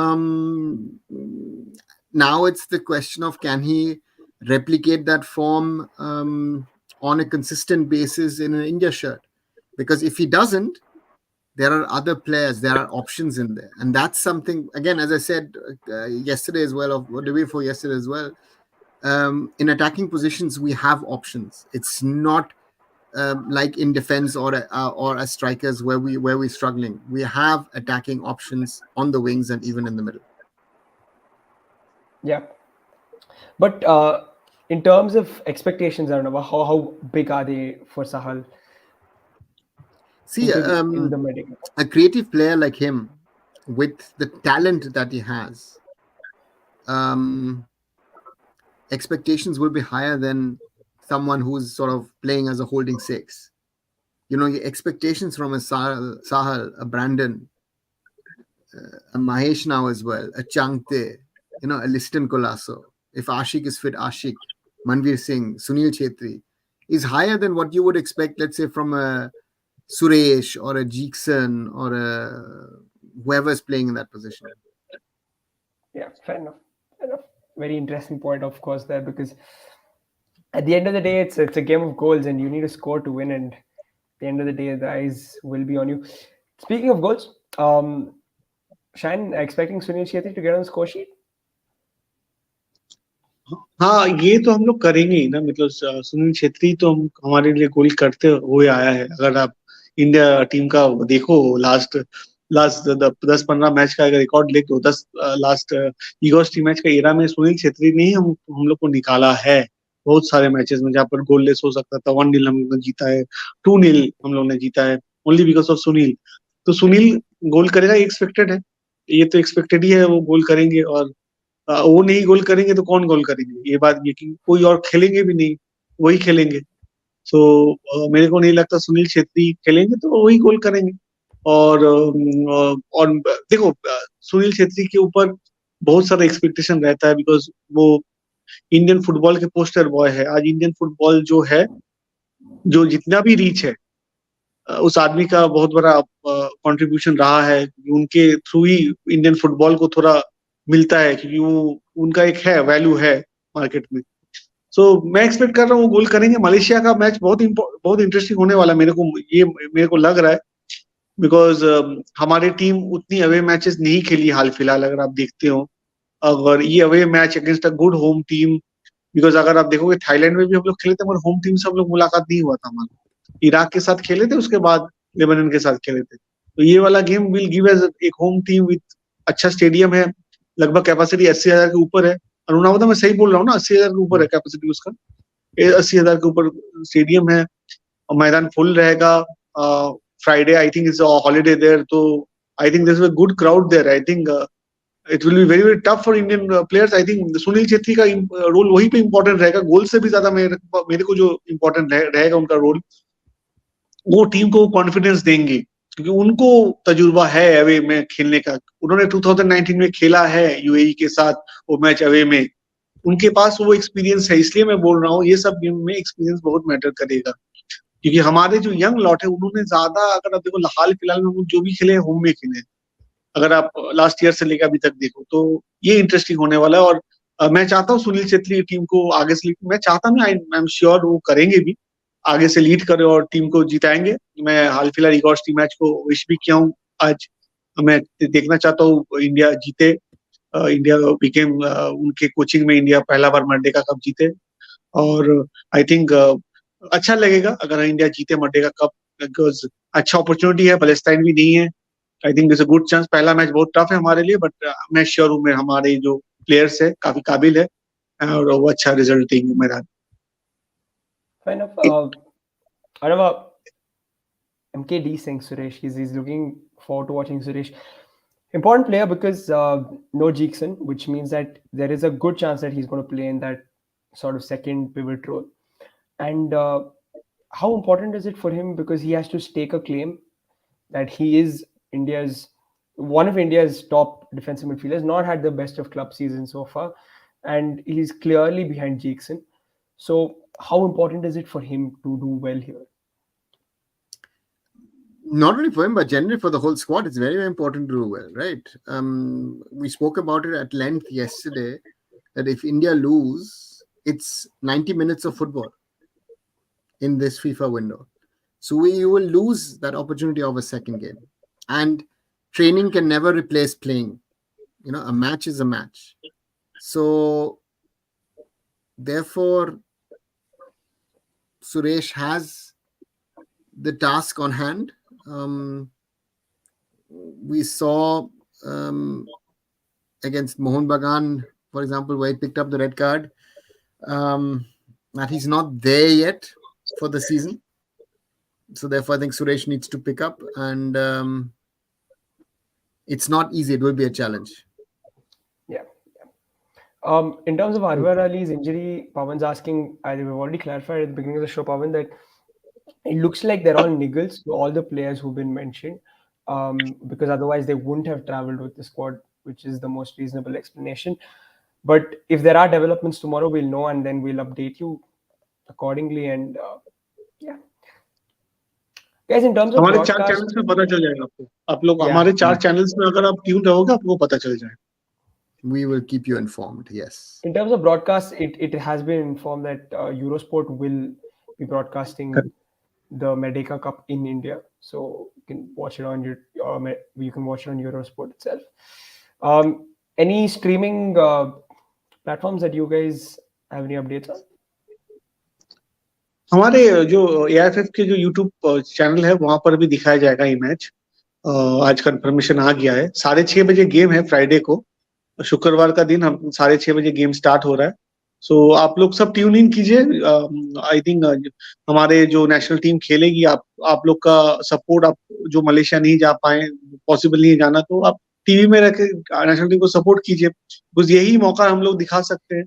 now it's the question of, can he replicate that form on a consistent basis in an India shirt? Because if he doesn't, there are other players, there are options in there. And that's something, again, as I said yesterday as well, or the day before yesterday as well, in attacking positions, we have options. It's not like in defense or as strikers where we're struggling. We have attacking options on the wings and even in the middle. Yeah. But in terms of expectations, I don't know, how big are they for Sahal? See, in the Merdeka? A creative player like him, with the talent that he has, expectations will be higher than someone who's sort of playing as a holding six. Your expectations from a Sahal, a Brandon, a Mahesh now as well, a Changte, a Liston Colasso. If Ashik is fit, Ashik, Manveer Singh, Sunil Chhetri, is higher than what you would expect, let's say, from a Suresh or a Jeekson or whoever's playing in that position. Yeah, fair enough. Very interesting point, of course, there, because at the end of the day, it's a game of goals, and you need to score to win. And at the end of the day, the eyes will be on you. Speaking of goals, Shine, expecting Sunil Chhetri to get on the score sheet? हाँ, ये तो हम लोग करेंगे ही ना, मतलब सुनील छेत्री तो हमारे लिए गोल करते हुए आया है। अगर आप इंडिया टीम का देखो, लास्ट 10-15 मैच का अगर रिकॉर्ड देखो, लास्ट ईगोर स्टीमैच का एरा में सुनील छेत्री ने ही हम लोग को निकाला है बहुत सारे मैचेस में, जहाँ पर गोल लेस हो सकता था। 1-0 हम लोग ने जीता है, 2-0 हम लोग ने जीता है, ओनली बिकॉज ऑफ सुनील। तो सुनील गोल करेगा, एक्सपेक्टेड है, ये तो एक्सपेक्टेड ही है, वो गोल करेंगे। और वो नहीं गोल करेंगे तो कौन गोल करेंगे? ये बात ये कि कोई और खेलेंगे भी नहीं, वही खेलेंगे। सो मेरे को नहीं लगता सुनील छेत्री खेलेंगे तो वही गोल करेंगे। और देखो, सुनील छेत्री के ऊपर बहुत सारा एक्सपेक्टेशन रहता है, बिकॉज वो इंडियन फुटबॉल के पोस्टर बॉय है। आज इंडियन फुटबॉल जो है, जो जितना भी रीच है, उस आदमी का बहुत बड़ा कंट्रीब्यूशन रहा है। उनके थ्रू ही इंडियन फुटबॉल को थोड़ा मिलता है, क्योंकि वो उनका एक है वैल्यू है मार्केट में। सो मैं एक्सपेक्ट कर रहा हूँ वो गोल करेंगे। मलेशिया का मैच बहुत इंटरेस्टिंग होने वाला है, मेरे को लग रहा है। बिकॉज हमारी टीम उतनी अवे मैचेस नहीं खेली हाल फिलहाल, अगर आप देखते हो। अगर ये away match against a good home team, because अगर आप देखोगे थाईलैंड में भी हम लोग खेले थे, मगर होम टीम से हम लोग मुलाकात नहीं हुआ था हमारा। इराक के साथ खेले थे, उसके बाद लेबनान के साथ खेले थे। तो ये वाला गेम विल गिव एस एक होम टीम विथ अच्छा स्टेडियम है, लगभग कैपेसिटी 80,000 के ऊपर है। अनुनावदा मैं सही बोल रहा हूँ ना, 80,000 के ऊपर है कैपेसिटी उसका, 80,000 के ऊपर स्टेडियम है और मैदान फुल रहेगा। Friday I think is holiday there, तो I think this is a good crowd there. I think it will be very very tough for Indian players. I think Sunil Chhetri का रोल वहीं पे इंपॉर्टेंट रहेगा, गोल से भी ज्यादा मेरे को जो इंपॉर्टेंट रहेगा उनका रोल, वो टीम को कॉन्फिडेंस देंगे, क्योंकि उनको तजुर्बा है अवे में खेलने का। उन्होंने 2019 में खेला है यूएई के साथ वो मैच अवे में, उनके पास वो एक्सपीरियंस है। इसलिए मैं बोल रहा हूँ ये सब गेम में एक्सपीरियंस बहुत मैटर करेगा, क्योंकि हमारे जो यंग लॉट है उन्होंने ज्यादा, अगर आप देखो हाल फिलहाल में वो जो भी खेले होम में खेले, अगर आप लास्ट ईयर से लेकर अभी तक देखो, तो ये इंटरेस्टिंग होने वाला है। और मैं चाहता हूँ सुनील छेत्री की टीम को आगे से मैं चाहता हूँ, आई एम श्योर वो करेंगे भी, आगे से लीड करे और टीम को जिताएंगे। मैं हाल फिलहाल इगोर स्टीमैच को विश भी किया हूँ आज। मैं देखना चाहता हूँ इंडिया जीते। इंडिया बिकेम उनके कोचिंग में इंडिया पहला बार मर्डेका कप जीते, और आई थिंक अच्छा लगेगा अगर इंडिया जीते मर्डेका कप, बिकॉज अच्छा अपॉर्चुनिटी है, पैलेस्टाइन भी नहीं है। I think this a good chance. पहला मैच बहुत टफ है हमारे लिए, बट मैं श्योर हूँ हमारे जो प्लेयर्स है काफी काबिल है और वो अच्छा रिजल्ट देंगे मैदान। Fair enough. I know MKD saying Suresh. He's looking forward to watching Suresh. Important player because no Jeekson, which means that there is a good chance that he's going to play in that sort of second pivot role. And how important is it for him, because he has to stake a claim that he is one of India's top defensive midfielders, not had the best of club season so far, and he's clearly behind Jackson. So how important is it for him to do well here? Not only for him, but generally for the whole squad, it's very, very important to do well, right? We spoke about it at length yesterday, that if India lose, it's 90 minutes of football in this FIFA window. So you will lose that opportunity of a second game. And training can never replace playing. You know, a match is a match. So therefore, Suresh has the task on hand. We saw against Mohun Bagan, for example, where he picked up the red card, that he's not there yet for the season. So therefore, I think Suresh needs to pick up, and it's not easy. It will be a challenge. Yeah. In terms of Arwar Ali's injury, Pawan's asking, we've already clarified at the beginning of the show, Pawan, that it looks like they're all niggles to all the players who've been mentioned, because otherwise they wouldn't have traveled with the squad, which is the most reasonable explanation. But if there are developments tomorrow, we'll know, and then we'll update you accordingly. And yeah, guys, in terms of हमारे 4 broadcast, channels में पता चल जाएगा आपको। आप लोग Yeah. हमारे 4 channels में अगर आप ट्यून रहोगे आपको पता चल जाएगा। We will keep you informed. Yes. in terms of broadcast, it has been informed that Eurosport will be broadcasting the Merdeka Cup in India, so you can watch it on you can watch it on Eurosport itself. Any streaming platforms that you guys have any updates on? हमारे जो AIFF के जो YouTube channel है वहां पर भी दिखाया जाएगा ये मैच। आज कंफर्मेशन आ गया है, 6:30 बजे गेम है फ्राइडे को, शुक्रवार का दिन हम 6:30 बजे गेम स्टार्ट हो रहा है। सो आप लोग सब ट्यून इन कीजिए। आई थिंक हमारे जो नेशनल टीम खेलेगी, आप लोग का सपोर्ट, आप जो मलेशिया नहीं जा पाए, पॉसिबल नहीं है जाना, तो आप टीवी में रख के नेशनल टीम को सपोर्ट कीजिए, बिकॉज यही मौका हम लोग दिखा सकते हैं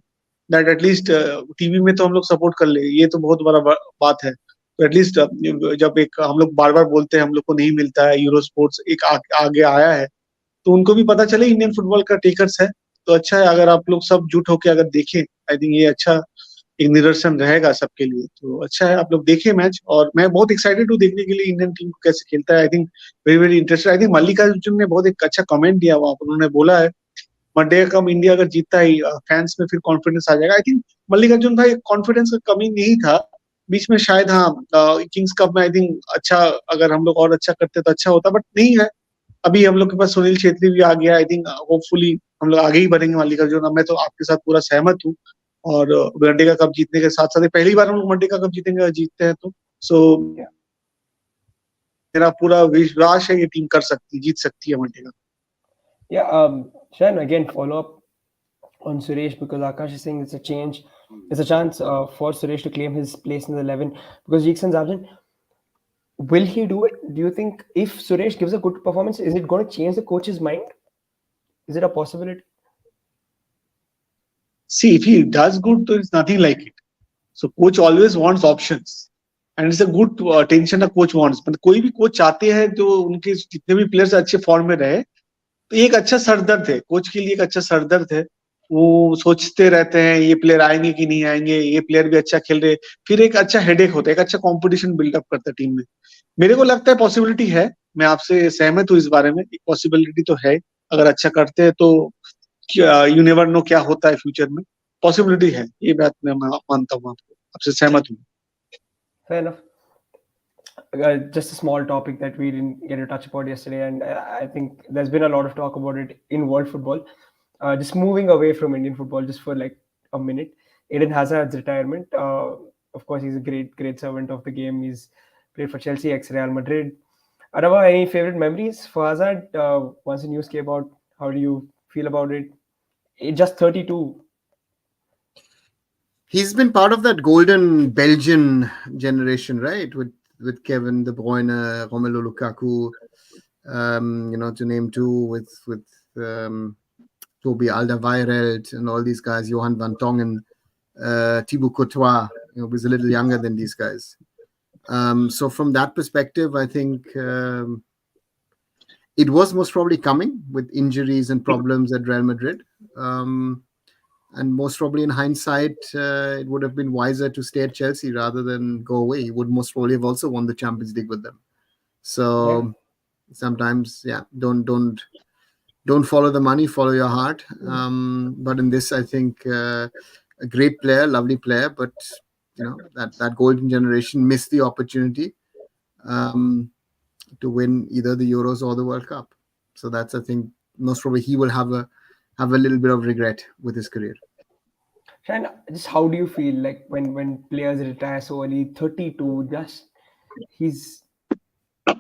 दैट एटलीस्ट टीवी में तो हम लोग सपोर्ट कर ले। ये तो बहुत बड़ा बात है। तो एटलीस्ट जब एक हम लोग बार बार बोलते हैं हम लोग को नहीं मिलता है, यूरो स्पोर्ट्स एक आगे आया है, तो उनको भी पता चले इंडियन फुटबॉल का टेकर्स है। तो अच्छा है अगर आप लोग सब जुट होके अगर देखें, आई थिंक ये अच्छा एक निदर्शन रहेगा सबके लिए। तो अच्छा है आप लोग देखें मैच, और मैं बहुत एक्साइटेड हूँ देखने के लिए इंडियन टीम कैसे खेलता है। I think very very interested. I think Mallikarjun ने बहुत एक अच्छा कमेंट दिया वहां पर, उन्होंने बोला है मर्डेका कप इंडिया अगर जीतता है फैंस में फिर कॉन्फिडेंस आ जाएगा। आई थिंक मल्लिकार्जुन भाई कॉन्फिडेंस का कमी नहीं था, बीच में शायद किंग्स कप में आई थिंक अच्छा, अगर हम लोग और अच्छा करते तो अच्छा होता, बट नहीं है। अभी हम लोग के पास सुनील छेत्री भी आ गया, आई थिंक होपफुली हम लोग आगे ही बढ़ेंगे मालिका जो ना। मैं तो आपके साथ पूरा सहमत हूँ। और मर्डेका कप जीतने के साथ साथ पहली बार हम लोग मर्डेका कप जीतेंगे, जीतते हैं तो सो Yeah. मेरा पूरा विश्वास है ये टीम कर सकती, जीत सकती है Merdeka. Yeah, Shan, again, follow up on Suresh because Akash is saying it's a change. It's a chance for Suresh to claim his place in the 11 because Jeekson's absent. Will he do it? Do you think if Suresh gives a good performance, is it going to change the coach's mind? Is it a possibility? See, if he does good, तो it's nothing like it. So coach always wants options, and it's a good attention a coach wants. मतलब कोई भी coach चाहते हैं जो उनके जितने भी प्लेयर्स अच्छे फॉर्म में रहे, तो एक अच्छा सरदर्द है कोच के लिए, एक अच्छा सरदर्द है। वो सोचते रहते हैं ये प्लेयर आएंगे कि नहीं आएंगे, ये प्लेयर भी अच्छा खेल रहे, फिर एक अच्छा हेडेक होता है, एक अच्छा कंपटीशन बिल्डअप करता है टीम में। मेरे को लगता है पॉसिबिलिटी है, मैं आपसे सहमत हूँ इस बारे में, एक पॉसिबिलिटी तो है। अगर अच्छा करते हैं तो यू नेवर नो क्या होता है फ्यूचर में, पॉसिबिलिटी है, ये बात मैं मानता हूँ, आपको आपसे सहमत हूँ। Fair enough. Just a small topic that we didn't get to touch about yesterday, and I think there's been a lot of talk about it in world football. Just moving away from Indian football just for like a minute. Eden Hazard's retirement. Of course, he's a great servant of the game. He's played for Chelsea, ex-Real Madrid. Arava, any favorite memories for Hazard? Once the news came out, how do you feel about it? Just 32. He's been part of that golden Belgian generation, right? With Kevin De Bruyne, Romelu Lukaku, to name two, with Toby Alderweireld and all these guys, Johan van Tongen, Thibaut Courtois, was a little younger than these guys. So from that perspective, I think it was most probably coming with injuries and problems at Real Madrid. And most probably in hindsight, it would have been wiser to stay at Chelsea rather than go away. He would most probably have also won the Champions League with them. So sometimes, don't follow the money, follow your heart. But in this, I think a great player, lovely player, but that golden generation missed the opportunity to win either the Euros or the World Cup. So that's, I think, most probably he will have a little bit of regret with his career. And just how do you feel like when players retire so early, 32, just he's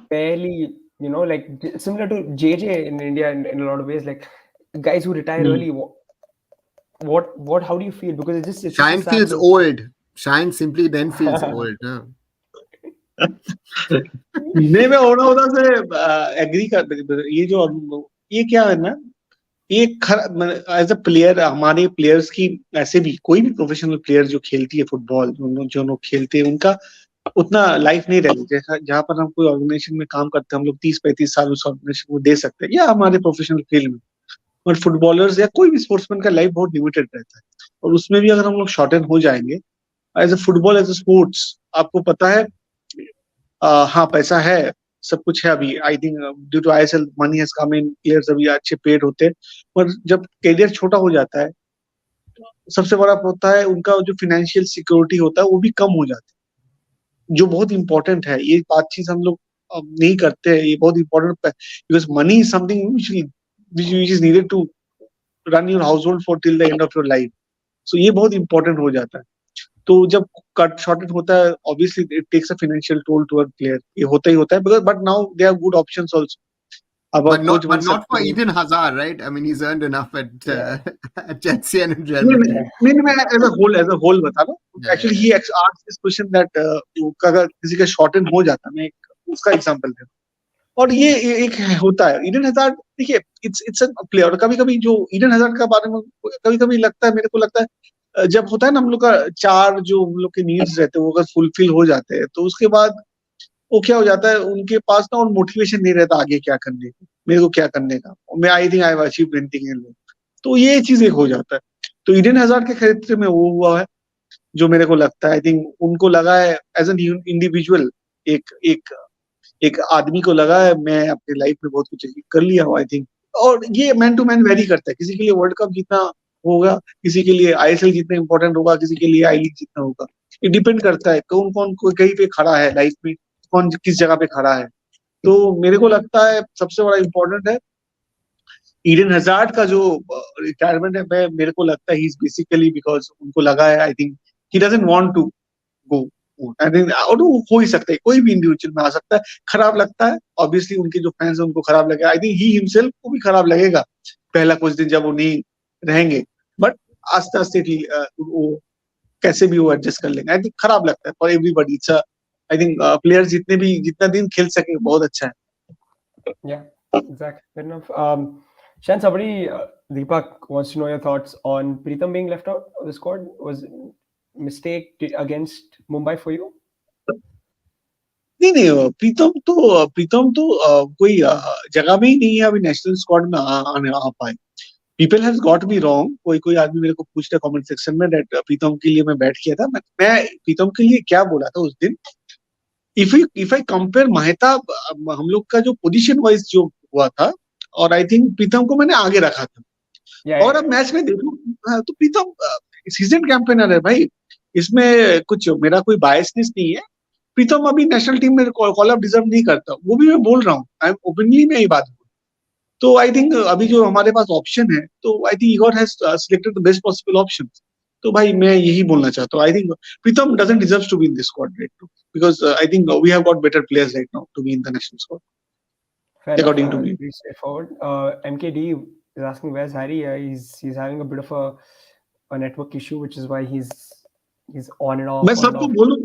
barely, like similar to JJ in India in a lot of ways, like guys who retire early. What? How do you feel? Because it's Shine feels old. Shine simply then feels old. नहीं, मैं ओड़ा से agree कर, ये क्या है ना, ये एज अ प्लेयर हमारे प्लेयर्स की, ऐसे भी कोई भी प्रोफेशनल प्लेयर जो खेलती है फुटबॉल, जो लोग खेलते हैं उनका उतना लाइफ नहीं रहती। जैसा जहाँ पर हम कोई ऑर्गेनाइजेशन में काम करते हैं, हम लोग 30-35 साल उस ऑर्गेनाइजेशन को दे सकते हैं, या हमारे प्रोफेशनल फील्ड में। और फुटबॉलर्स या कोई भी स्पोर्ट्समैन का लाइफ बहुत लिमिटेड रहता है, और उसमें भी अगर हम लोग शॉर्टन हो जाएंगे as a football, as a sports, आपको पता है हाँ पैसा है, सब कुछ है अभी। I think due to ISL money has come in, players अभी अच्छे पेड होते हैं, पर जब करियर छोटा हो जाता है, सबसे बड़ा होता है उनका जो फाइनेंशियल सिक्योरिटी होता है वो भी कम हो जाता है, जो बहुत इंपॉर्टेंट है। ये बात चीज हम लोग नहीं करते हैं, ये बहुत important, because money is something which is needed to run your household for till the end of your life. So ये बहुत इंपॉर्टेंट हो जाता है। तो जब कट शॉर्टेड होता है, obviously it takes a financial toll to a player, ये होता ही होता है, but now there are good options also. But not for Eden Hazard, right? I mean, he's earned enough at Chelsea and in Real Madrid. मैं as a whole बता रहा हूँ। Actually he asked this question that अगर किसी का shorted हो जाता, मैं उसका एग्जांपल दे रहा हूँ। और ये एक होता है ईडन हजार्ड, देखिए इट्स अ प्लेयर। कभी कभी जो ईडन हजार्ड का बारे में कभी कभी लगता है, मेरे को लगता है जब होता है ना हम लोग का चार जो हम लोग के नीड्स रहते हैं वो अगर फुलफिल हो जाते हैं, तो उसके बाद वो क्या हो जाता है, उनके पास ना और मोटिवेशन नहीं रहता आगे क्या करने का, मेरे को क्या करने का, मैं I think I have achieved anything in life. तो ये चीज एक हो जाता है। तो ईडन हजार्ड के क्षेत्र में वो हुआ है जो मेरे को लगता है, आई थिंक उनको लगा है एज एन इंडिविजुअल, एक आदमी को लगा है मैं अपनी लाइफ में बहुत कुछ कर लिया हूँ, आई थिंक। और ये मैन टू मैन वेरी करता है, किसी के लिए वर्ल्ड कप जीतना होगा, किसी के लिए आईएसएल जितना इंपॉर्टेंट होगा, किसी के लिए आई लीग जितना होगा। ये डिपेंड करता है कौन कौन कहीं पे खड़ा है लाइफ में, कौन किस जगह पे खड़ा है। तो मेरे को लगता है सबसे बड़ा इम्पोर्टेंट है ईडन हजार्ड का जो रिटायरमेंट है। मैं मेरे को लगता है ही इज बेसिकली बिकॉज उनको लगा है, I think he doesn't want to go. I think और वो हो ही सकता है, कोई भी इंडिविजुअल में आ सकता है। खराब लगता है ऑब्वियसली, उनके जो फैंस हैं उनको खराब लगेगा, आई थिंक ही हिमसेल्फ को भी खराब लगेगा पहला कुछ दिन जब वो नहीं रहेंगे। बट आस्ते आस्ते वो कैसे भी वो एडजस्ट कर लेंगे। आई थिंक खराब लगता है for everybody. It's I think players जितना दिन खेल सके बहुत अच्छा है। Yeah, exactly. Fair enough. Shan, somebody, Deepak wants to know your thoughts on Preetham being left out of the squad. Was mistake against Mumbai for you? नहीं नहीं, प्रीतम तो कोई जगह में ही नहीं है अभी नेशनल स्क्वाड में आ पाए। People has got me wrong. कोई आदमी मेरे को पूछ रहा कमेंट सेक्शन में दैट प्रीतम के लिए मैं बैठ किया था। मैं प्रीतम के लिए क्या बोला था उस दिन, इफ आई कंपेयर महताब, हम लोग का जो पोजीशन वाइज जो हुआ था, और आई थिंक प्रीतम को मैंने आगे रखा था। Yeah, और अब मैच में देखो तो प्रीतम सीजन कैंपेनर है भाई, इसमें कुछ मेरा कोई बायसनेस नहीं है। प्रीतम अभी नेशनल टीम में कॉल अप डिजर्व नहीं करता, वो भी मैं बोल रहा हूँ, आई एम ओपनली में ये बात। तो आई थिंक अभी जो हमारे पास ऑप्शन है, तो I think Igor has selected the best possible option. तो भाई मैं यही बोलना चाहता हूँ, I think Pritam doesn't deserve to be in this squad right now, because I think we have got better players right now to be in the national squad fair enough. According to me. Pretty straightforward. MKD is asking where's Harry. He's having a bit of a network issue, which is why he's on and off. मैं On and सबको off. बोलूँ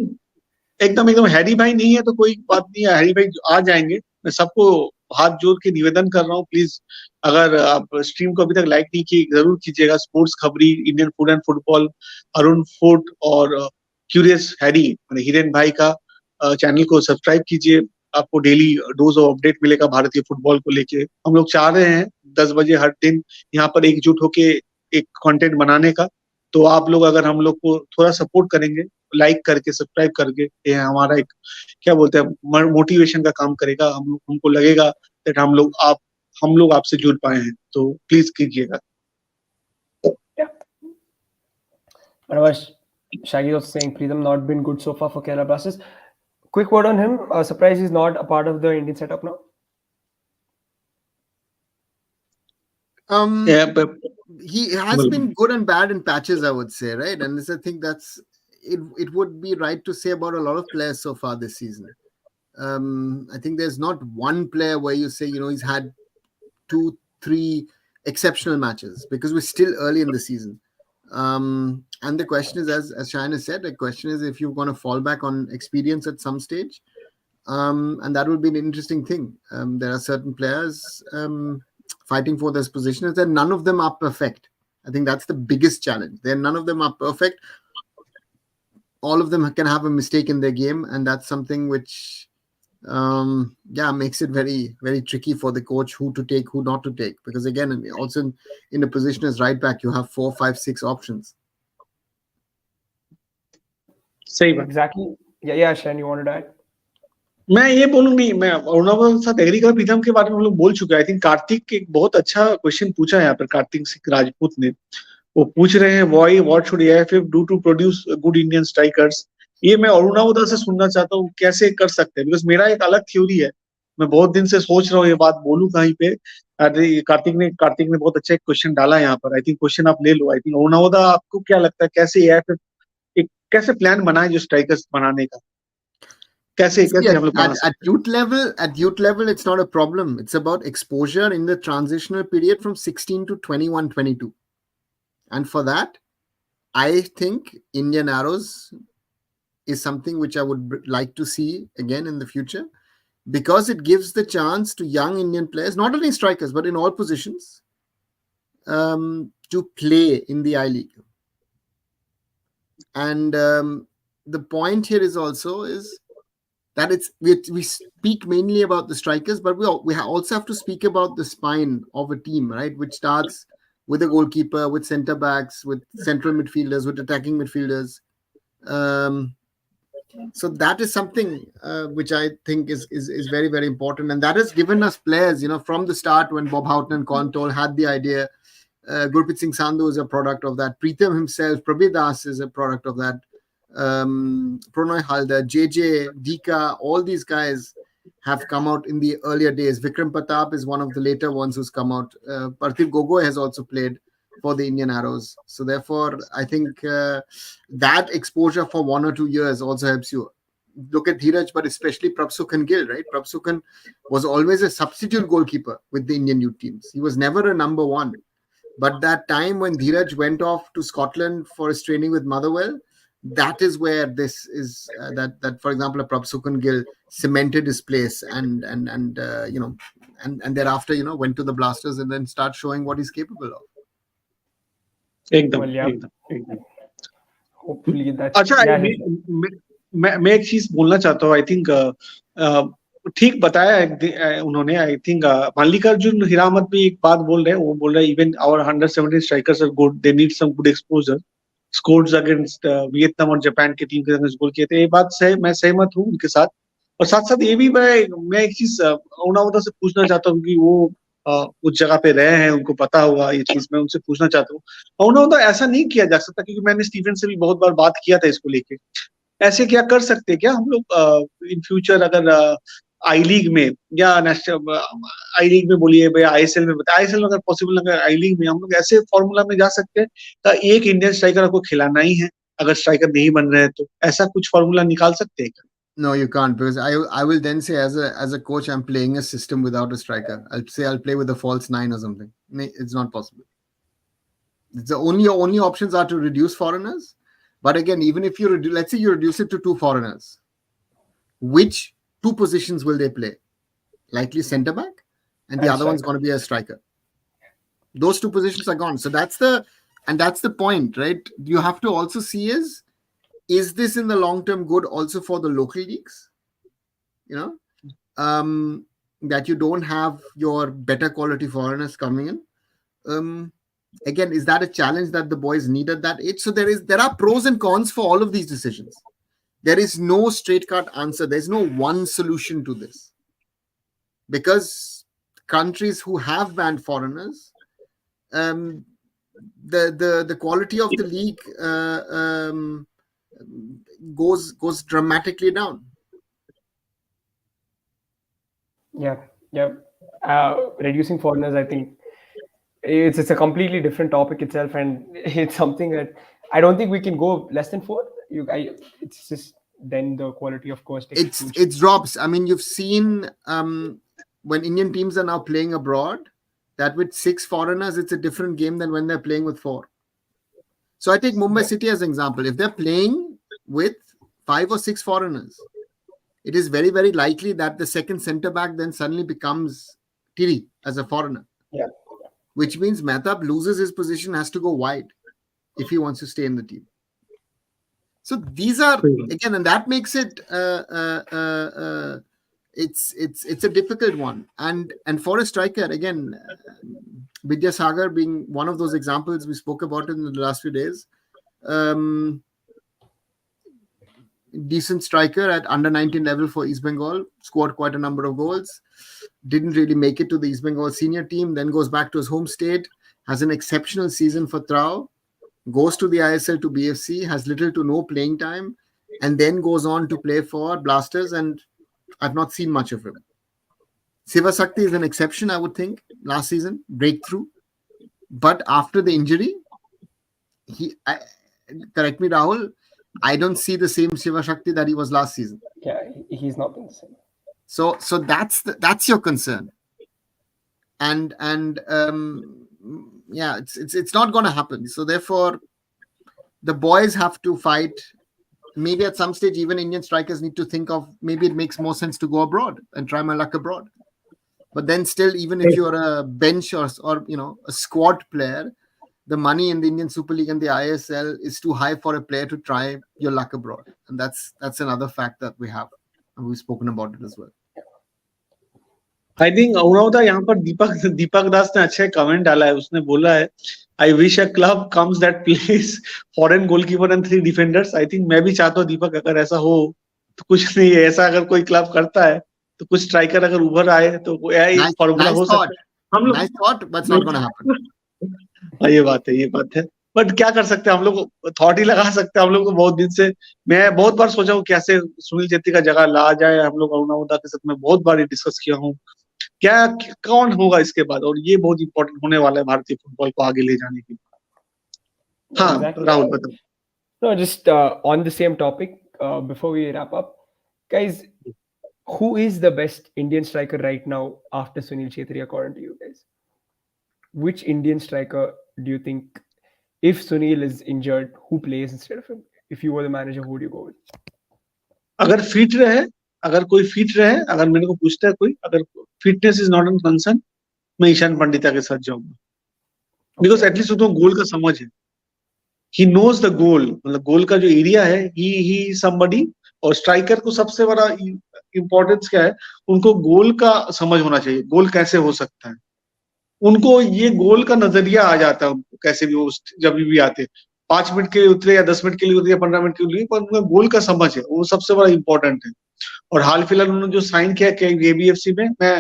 एकदम Harry भाई नहीं है तो कोई बात नहीं है, हैरी भाई आ जाएंगे। मैं सबको हाथ जोड़ के निवेदन कर रहा हूँ, प्लीज अगर आप स्ट्रीम को अभी तक लाइक नहीं किए जरूर कीजिएगा। स्पोर्ट्स खबरी, Indian food and football, Arun food और क्यूरियस हैरी हिरेन भाई का चैनल को सब्सक्राइब कीजिए। आपको डेली डोज ऑफ अपडेट मिलेगा भारतीय फुटबॉल को लेके। हम लोग चाह रहे हैं 10 बजे हर दिन यहाँ पर एकजुट होके एक कंटेंट बनाने का। तो आप लोग अगर हम लोग को थोड़ा सपोर्ट करेंगे, लाइक करके सब्सक्राइब करके, ये हमारा एक क्या बोलते हैं मोटिवेशन का काम करेगा। हमको लगेगा दैट हम लोग आपसे जुड़ पाए हैं, तो प्लीज कीजिएगा। Yeah. Otherwise, Shaggy was saying Preetham not been good so far for Kerala Blasters. Quick word on him. Surprised he's not a part of the Indian setup now. Yeah, but He has been good and bad in patches, I would say, right? And I think that's it. It would be right to say about a lot of players so far this season. I think there's not one player where you say, he's had 2-3 exceptional matches, because we're still early in the season. And the question is, as Shine said, the question is if you're going to fall back on experience at some stage. And that would be an interesting thing. There are certain players fighting for this position, and none of them are perfect. I think that's the biggest challenge. None of them are perfect. All of them can have a mistake in their game, and that's something which makes it very, very tricky for the coach who to take, who not to take. Because again, also in a position as right back, you have 4, 5, 6 options. सही बात। Exactly. Yeah, Shan, you wanted to add? मैं ये बोलूँ नहीं, मैं अरुणाचल साथ agree कर। प्रीतम के बारे में हम लोग बोल चुके हैं। आई थिंक कार्तिक एक बहुत अच्छा क्वेश्चन पूछा है यहाँ पर, कार्तिक सिंह राजपूत ने। वो पूछ रहे हैं what should AFF do to produce good Indian strikers. ये मैं अरुणाचल से सुनना चाहता हूँ कैसे कर सकते हैं, बिकॉज मेरा एक अलग थ्योरी है। मैं बहुत दिन से सोच रहा हूँ ये बात बोलूँ कहीं पे। कार्तिक ने बहुत अच्छा एक क्वेश्चन डाला यहाँ पर। आई थिंक क्वेश्चन आप ले लो। आई थिंक अरुणाचल, आपको क्या लगता है कैसे एएफएफ एक कैसे प्लान बनाए जो स्ट्राइकर्स बनाने का? कैसे हम लोग बना सकते हैं? At youth level, it's not a problem. It's about exposure in the transitional period from 16 to 21, 22. And for that, I think Indian Arrows is something which I would like to see again in the future, because it gives the chance to young Indian players, not only strikers, but in all positions, to play in the I-League. And the point here is that we speak mainly about the strikers, but we also have to speak about the spine of a team, right? Which starts with a goalkeeper, with centre backs, with central midfielders, with attacking midfielders. So that is something which I think is very, very important, and that has given us players, from the start when Bob Houghton and Colin Toll had the idea. Gurpreet Singh Sandhu is a product of that. Preetham himself, Prabir Das is a product of that. Pronoy Halder, JJ, Dika, all these guys have come out in the earlier days. Vikram Pratap is one of the later ones who's come out. Parthiv Gogoi has also played for the Indian Arrows. So therefore, I think that exposure for 1 or 2 years also helps you. Look at Dheeraj, but especially Prabsukhan Gill, right? Prabsukhan was always a substitute goalkeeper with the Indian youth teams. He was never a number one. But that time when Dheeraj went off to Scotland for his training with Motherwell, that is where this is that for example, a Prabsukhan Gill cemented his place and thereafter went to the Blasters and then start showing what he's capable of. एकदम Well, yeah. एकदम Hopefully that's अच्छा yeah. मैं एक चीज बोलना चाहता हूँ. I think ठीक बताया उन्होंने. आई थिंक मल्लिकार्जुन हिरामत भी एक बात बोल रहे हैं. वो बोल रहे हैं even our under 17 strikers are good, they need some good exposure. Scores against Vietnam और जापान के टीम के अगेंस्ट गोल किए थे. ये बात मैं सहमत हूँ उनके साथ. और साथ साथ ये भी मैं एक चीज अवनावता से पूछना चाहता हूँ कि वो उस जगह पे रहे हैं, उनको पता होगा ये चीज. मैं उनसे पूछना चाहता हूँ, अवनावता ऐसा नहीं किया जा सकता, क्योंकि मैंने स्टीफन से भी बहुत बार बात किया था इसको लेके. ऐसे क्या कर सकते हैं क्या हम लोग इन फ्यूचर, अगर आई लीग में या नेशनल आई लीग में बोलिए भाई आईएसएल में, आईएसएल में अगर पॉसिबल, अगर आई लीग में हम लोग ऐसे फॉर्मूला में जा सकते हैं तो एक इंडियन स्ट्राइकर आपको खिलाना ही है. अगर स्ट्राइकर नहीं बन रहे हैं तो ऐसा कुछ फॉर्मूला निकाल सकते हैं क्या? No, you can't, because I will then say as a coach I'm playing a system without a striker. I'll say I'll play with a false 9 or something. It's not possible. It's the only options are to reduce foreigners. But again, even if you let's say you reduce it to 2 foreigners, which 2 positions will they play? Likely centre back, and the other one's going to be a striker. Those 2 positions are gone. So that's the point, right? You have to also see is this in the long term good also for the local leagues? That you don't have your better quality foreigners coming in. Again, is that a challenge that the boys need at that age? So there are pros and cons for all of these decisions. There is no straight cut answer. There's no one solution to this, because countries who have banned foreigners, the quality of the league goes dramatically down. Yeah. Reducing foreigners, I think it's a completely different topic itself, and it's something that I don't think we can go less than 4. It's just then the quality, of course, it drops. I mean, you've seen when Indian teams are now playing abroad, that with 6 foreigners, it's a different game than when they're playing with 4. So I take Mumbai City as an example. If they're playing with 5 or 6 foreigners, it is very, very likely that the second centre back then suddenly becomes Tiri as a foreigner. Yeah. Which means Mehtab loses his position, has to go wide if he wants to stay in the team. So these are, again, and that makes it it's a difficult one. And for a striker, again, Vidyasagar being one of those examples we spoke about in the last few days. Decent striker at under 19 level for East Bengal, scored quite a number of goals, didn't really make it to the East Bengal senior team, then goes back to his home state, has an exceptional season for Trau, goes to the ISL to BFC, has little to no playing time, and then goes on to play for Blasters, and I've not seen much of him. Siva Sakti is an exception, I would think, last season, breakthrough. But after the injury, correct me, Rahul, I don't see the same Siva Shakti that he was last season. Yeah, he's not been the same. So that's your concern. And it's not going to happen. So therefore, the boys have to fight. Maybe at some stage, even Indian strikers need to think of, maybe it makes more sense to go abroad and try my luck abroad. But then still, even if you're a bench or a squad player, the money in the Indian Super League and the ISL is too high for a player to try your luck abroad. And that's another fact that we have. And we've spoken about it as well. I think अवनावता यहाँ पर दीपक दास ने अच्छा comment डाला है. उसने बोला है, I wish a club comes that plays foreign goalkeeper and 3 defenders. I think मैं भी चाहता हूँ दीपक, अगर ऐसा हो तो कुछ नहीं है. ऐसा अगर कोई क्लब करता है तो कुछ स्ट्राइकर अगर उभर आए तो फॉर्मूला हो सकता है. हम लोग Nice thought, but it's not going to happen. हाँ, ये बात है, ये बात है। बट क्या कर सकते हैं हम लोग, थॉट ही लगा सकते हैं हम लोग को। बहुत दिन से मैं बहुत बार सोचा हूँ कैसे सुनील छेत्री का जगह ला जाए। हम लोग अरुणावदा के साथ में बहुत बार डिस्कस किया हूँ, क्या कौन होगा इसके बाद, और ये बहुत इंपॉर्टेंट होने वाला है भारतीय फुटबॉल को आगे ले जाने के लिए। हाँ Exactly. राहुल बताओ। No, just on the same topic, before we wrap up, guys, who is the best Indian striker right now after Sunil Chhetri, according to you guys? Which Indian striker do you think, if Sunil is injured, who plays instead of him? If you were the manager, who would you go with? अगर fit रहे, अगर कोई fit रहे, अगर मेरे को पूछता है कोई, अगर fitness is not an concern, मैं ईशान पंडिता के साथ जाऊंगा। Because Okay. एटलीस्ट उसको गोल का समझ है, ही नोज द गोल, मतलब गोल का जो एरिया है, ही समबडी। और स्ट्राइकर को सबसे बड़ा इंपॉर्टेंस क्या है, उनको गोल का समझ होना चाहिए, गोल कैसे हो सकता है। उनको ये गोल का नजरिया आ जाता है, उनको कैसे भी वो जब भी आते हैं, 5 मिनट के लिए उतरे या 10 मिनट के लिए उतरे या 15 मिनट के लिए, पर उनका गोल का समझ है, वो सबसे बड़ा इंपॉर्टेंट है। और हाल फिलहाल उन्होंने जो साइन किया एबीएफसी में, मैं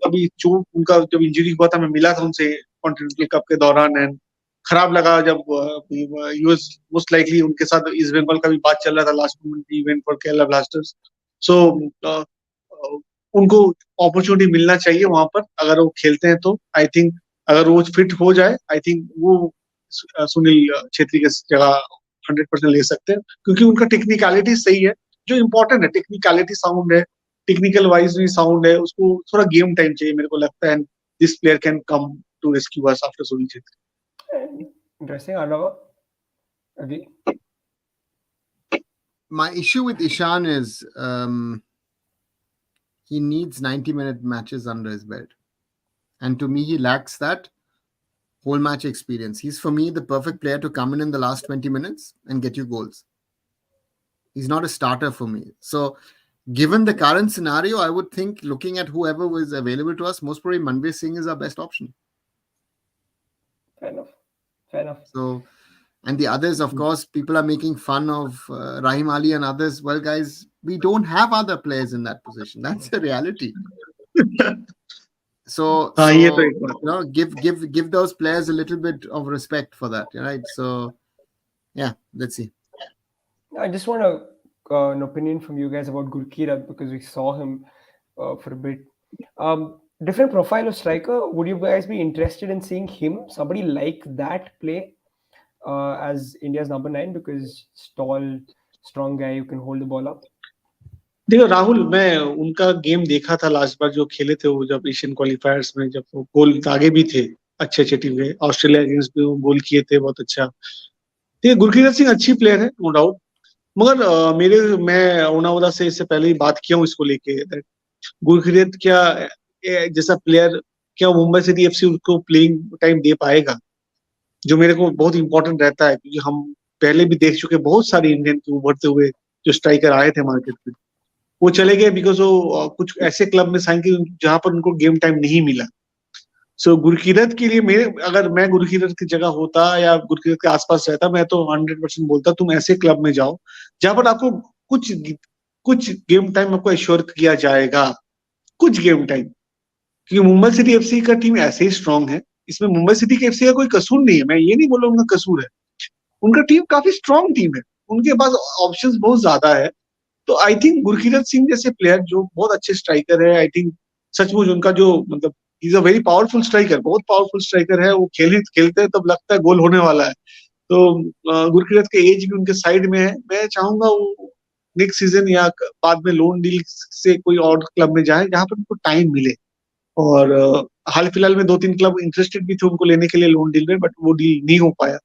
अभी चोट, उनका जब इंजरी हुआ था, मैं मिला था उनसे कॉन्टिनेंटल कप के दौरान, एंड खराब लगा जब यूएस मोस्ट लाइकली उनके साथ ईस्ट बंगाल का भी बात चल रहा था last moment event for Kerala blasters. So उनको अपॉर्चुनिटी मिलना चाहिए वहां पर, अगर वो खेलते हैं तो। आई थिंक अगर वो फिट हो जाए, आई थिंक वो सुनील छेत्री की जगह 100% ले सकते हैं, क्योंकि उनका टेक्निकलिटी सही है। जो इम्पोर्टेंट है, टेक्निकलिटी साउंड है, टेक्निकल वाइज भी साउंड है, उसको थोड़ा गेम टाइम चाहिए मेरे को लगता है। This player can come to rescue us after Sunil Chhetri. Interesting. Arnava, agree? My issue with Ishan is he needs 90-minute matches under his belt. And to me, he lacks that whole match experience. He's, for me, the perfect player to come in the last 20 minutes and get you goals. He's not a starter for me. So, given the current scenario, I would think, looking at whoever was available to us, most probably Manveer Singh is our best option. Fair enough. Fair enough. So, and the others, of course, people are making fun of Rahim Ali and others. Well, guys, we don't have other players in that position. That's the reality. So हाँ, ये तो एक बात। give those players a little bit of respect for that, right? So, yeah, let's see. I just want an opinion from you guys about Gurkirat, because we saw him for a bit. Different profile of striker. Would you guys be interested in seeing him, somebody like that, play as India's number 9? Because tall, strong guy who can hold the ball up. देखो राहुल, मैं उनका game देखा था last बार जो खेले थे, वो जब एशियन क्वालिफायर्स में, जब वो गोल आगे भी थे, अच्छे टीम में, ऑस्ट्रेलिया अगेंस्ट भी वो गोल किए थे बहुत अच्छा। ठीक है, गुरकीरत सिंह अच्छी प्लेयर है, नो डाउट। मगर मैं अरुणावदा से इससे पहले ही बात किया हूँ इसको लेके, गुरकीरत क्या जैसा प्लेयर, क्या मुंबई सिटी एफसी उसको प्लेइंग टाइम दे पाएगा, जो मेरे को बहुत इंपॉर्टेंट रहता है। क्योंकि हम पहले भी देख चुके बहुत सारे इंडियन के उभरते हुए जो स्ट्राइकर आए थे मार्केट में, वो चले गए बिकॉज वो कुछ ऐसे क्लब में साइन किए जहां पर उनको गेम टाइम नहीं मिला। सो गुरकीरत के लिए अगर मैं गुरकीरत की जगह होता या गुरकीरत के आसपास रहता, मैं तो 100% बोलता तुम ऐसे क्लब में जाओ जहां पर आपको कुछ कुछ गेम टाइम आपको एश्योर किया जाएगा, कुछ गेम टाइम। क्योंकि मुंबई सिटी एफसी का टीम ऐसे ही स्ट्रांग है, इसमें मुंबई सिटी के एफसी का कोई कसूर नहीं है, मैं ये नहीं बोल रहा उनका कसूर है। उनका टीम काफी स्ट्रांग टीम है, उनके पास ऑप्शंस बहुत ज्यादा है। तो आई थिंक गुरकीरत सिंह जैसे प्लेयर जो बहुत अच्छे स्ट्राइकर है, आई थिंक सचमुच उनका जो मतलब is a very powerful striker, बहुत पावरफुल स्ट्राइकर है। वो खेलते हैं तब लगता है गोल होने वाला है। तो गुरकीरत के एज भी उनके साइड में है। मैं चाहूंगा वो नेक्स्ट सीजन या बाद में लोन डील से कोई और क्लब में जाए जहां पर उनको टाइम मिले। और हाल फिलहाल में 2-3 क्लब इंटरेस्टेड भी थे उनको लेने के लिए लोन डील में, बट वो डील नहीं हो पाया।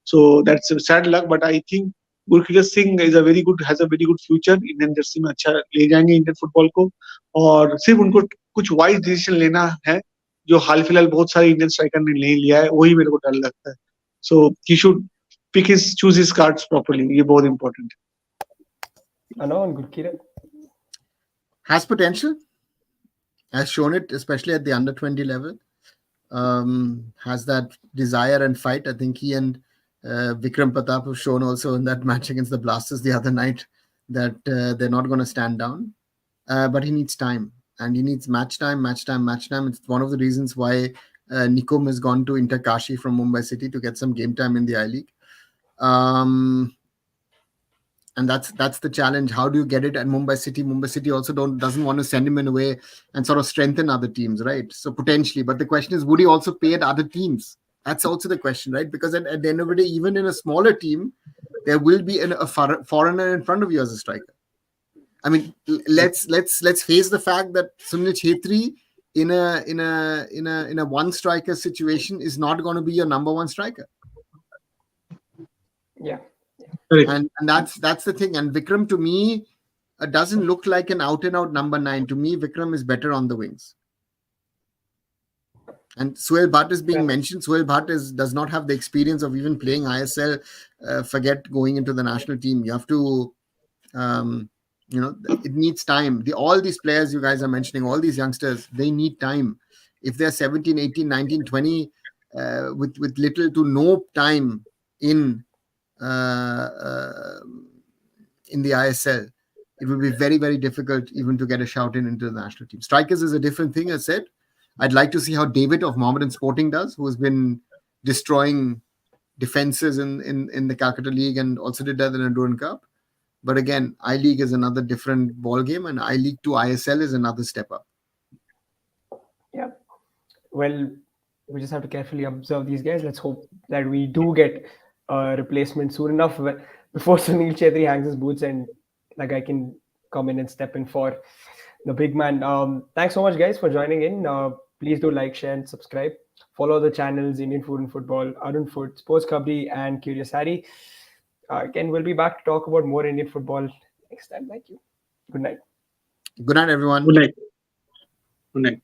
So that's a sad luck, but I think Gurkirat Singh has a very good future। Indian Jersey में अच्छा ले जाएंगे इंडियन फुटबॉल को। और सिर्फ उनको कुछ वाइज डिसीजन लेना है, जो हाल फिलहाल बहुत सारे इंडियन स्ट्राइकर ने नहीं लिया है, वही मेरे को डर लगता है। So he should choose his cards properly। ये बहुत important है। I know, and Gurkirat Has potential, has shown it, especially at the under 20 level. Has that desire and fight. I think he and Vikram Pratap have shown also in that match against the Blasters the other night that they're not going to stand down. But he needs time, and he needs match time. It's one of the reasons why Nikom has gone to Inter Kashi from Mumbai City to get some game time in the I League. And that's the challenge. How do you get it at Mumbai City? Mumbai City also doesn't want to send him in away and sort of strengthen other teams, right? So potentially, but the question is, would he also pay at other teams? That's also the question, right? Because at the end of the day, even in a smaller team, there will be a foreigner in front of you as a striker. I mean, let's face the fact that Sunil Chhetri in a one striker situation is not going to be your number one striker. Yeah. Correct. And that's the thing. And Vikram, to me, doesn't look like an out and out number 9. To me, Vikram is better on the wings. And Suhail Bhatt is being mentioned. Suhail Bhatt does not have the experience of even playing ISL. Forget going into the national team. You have to, it needs time. All these players you guys are mentioning, all these youngsters, they need time. If they're 17, 18, 19, 20, with little to no time in the ISL, it will be very, very difficult even to get a shout into the national team. Strikers is a different thing, as said. I'd like to see how David of Mohammedan Sporting does, who has been destroying defenses in the Calcutta League and also did that in the Durand Cup. But again, I-League is another different ball game, and I-League to ISL is another step up. Yeah. Well, we just have to carefully observe these guys. Let's hope that we do get a replacement soon enough before Sunil Chhetri hangs his boots and the guy can come in and step in for the big man. Thanks so much, guys, for joining in. Please do like, share, and subscribe. Follow the channels Indian Food and Football, Arun Food, Sports Kabaddi, and Curious Harry. Again, we'll be back to talk about more Indian football next time. Thank you. Good night. Good night, everyone. Good night. Good night.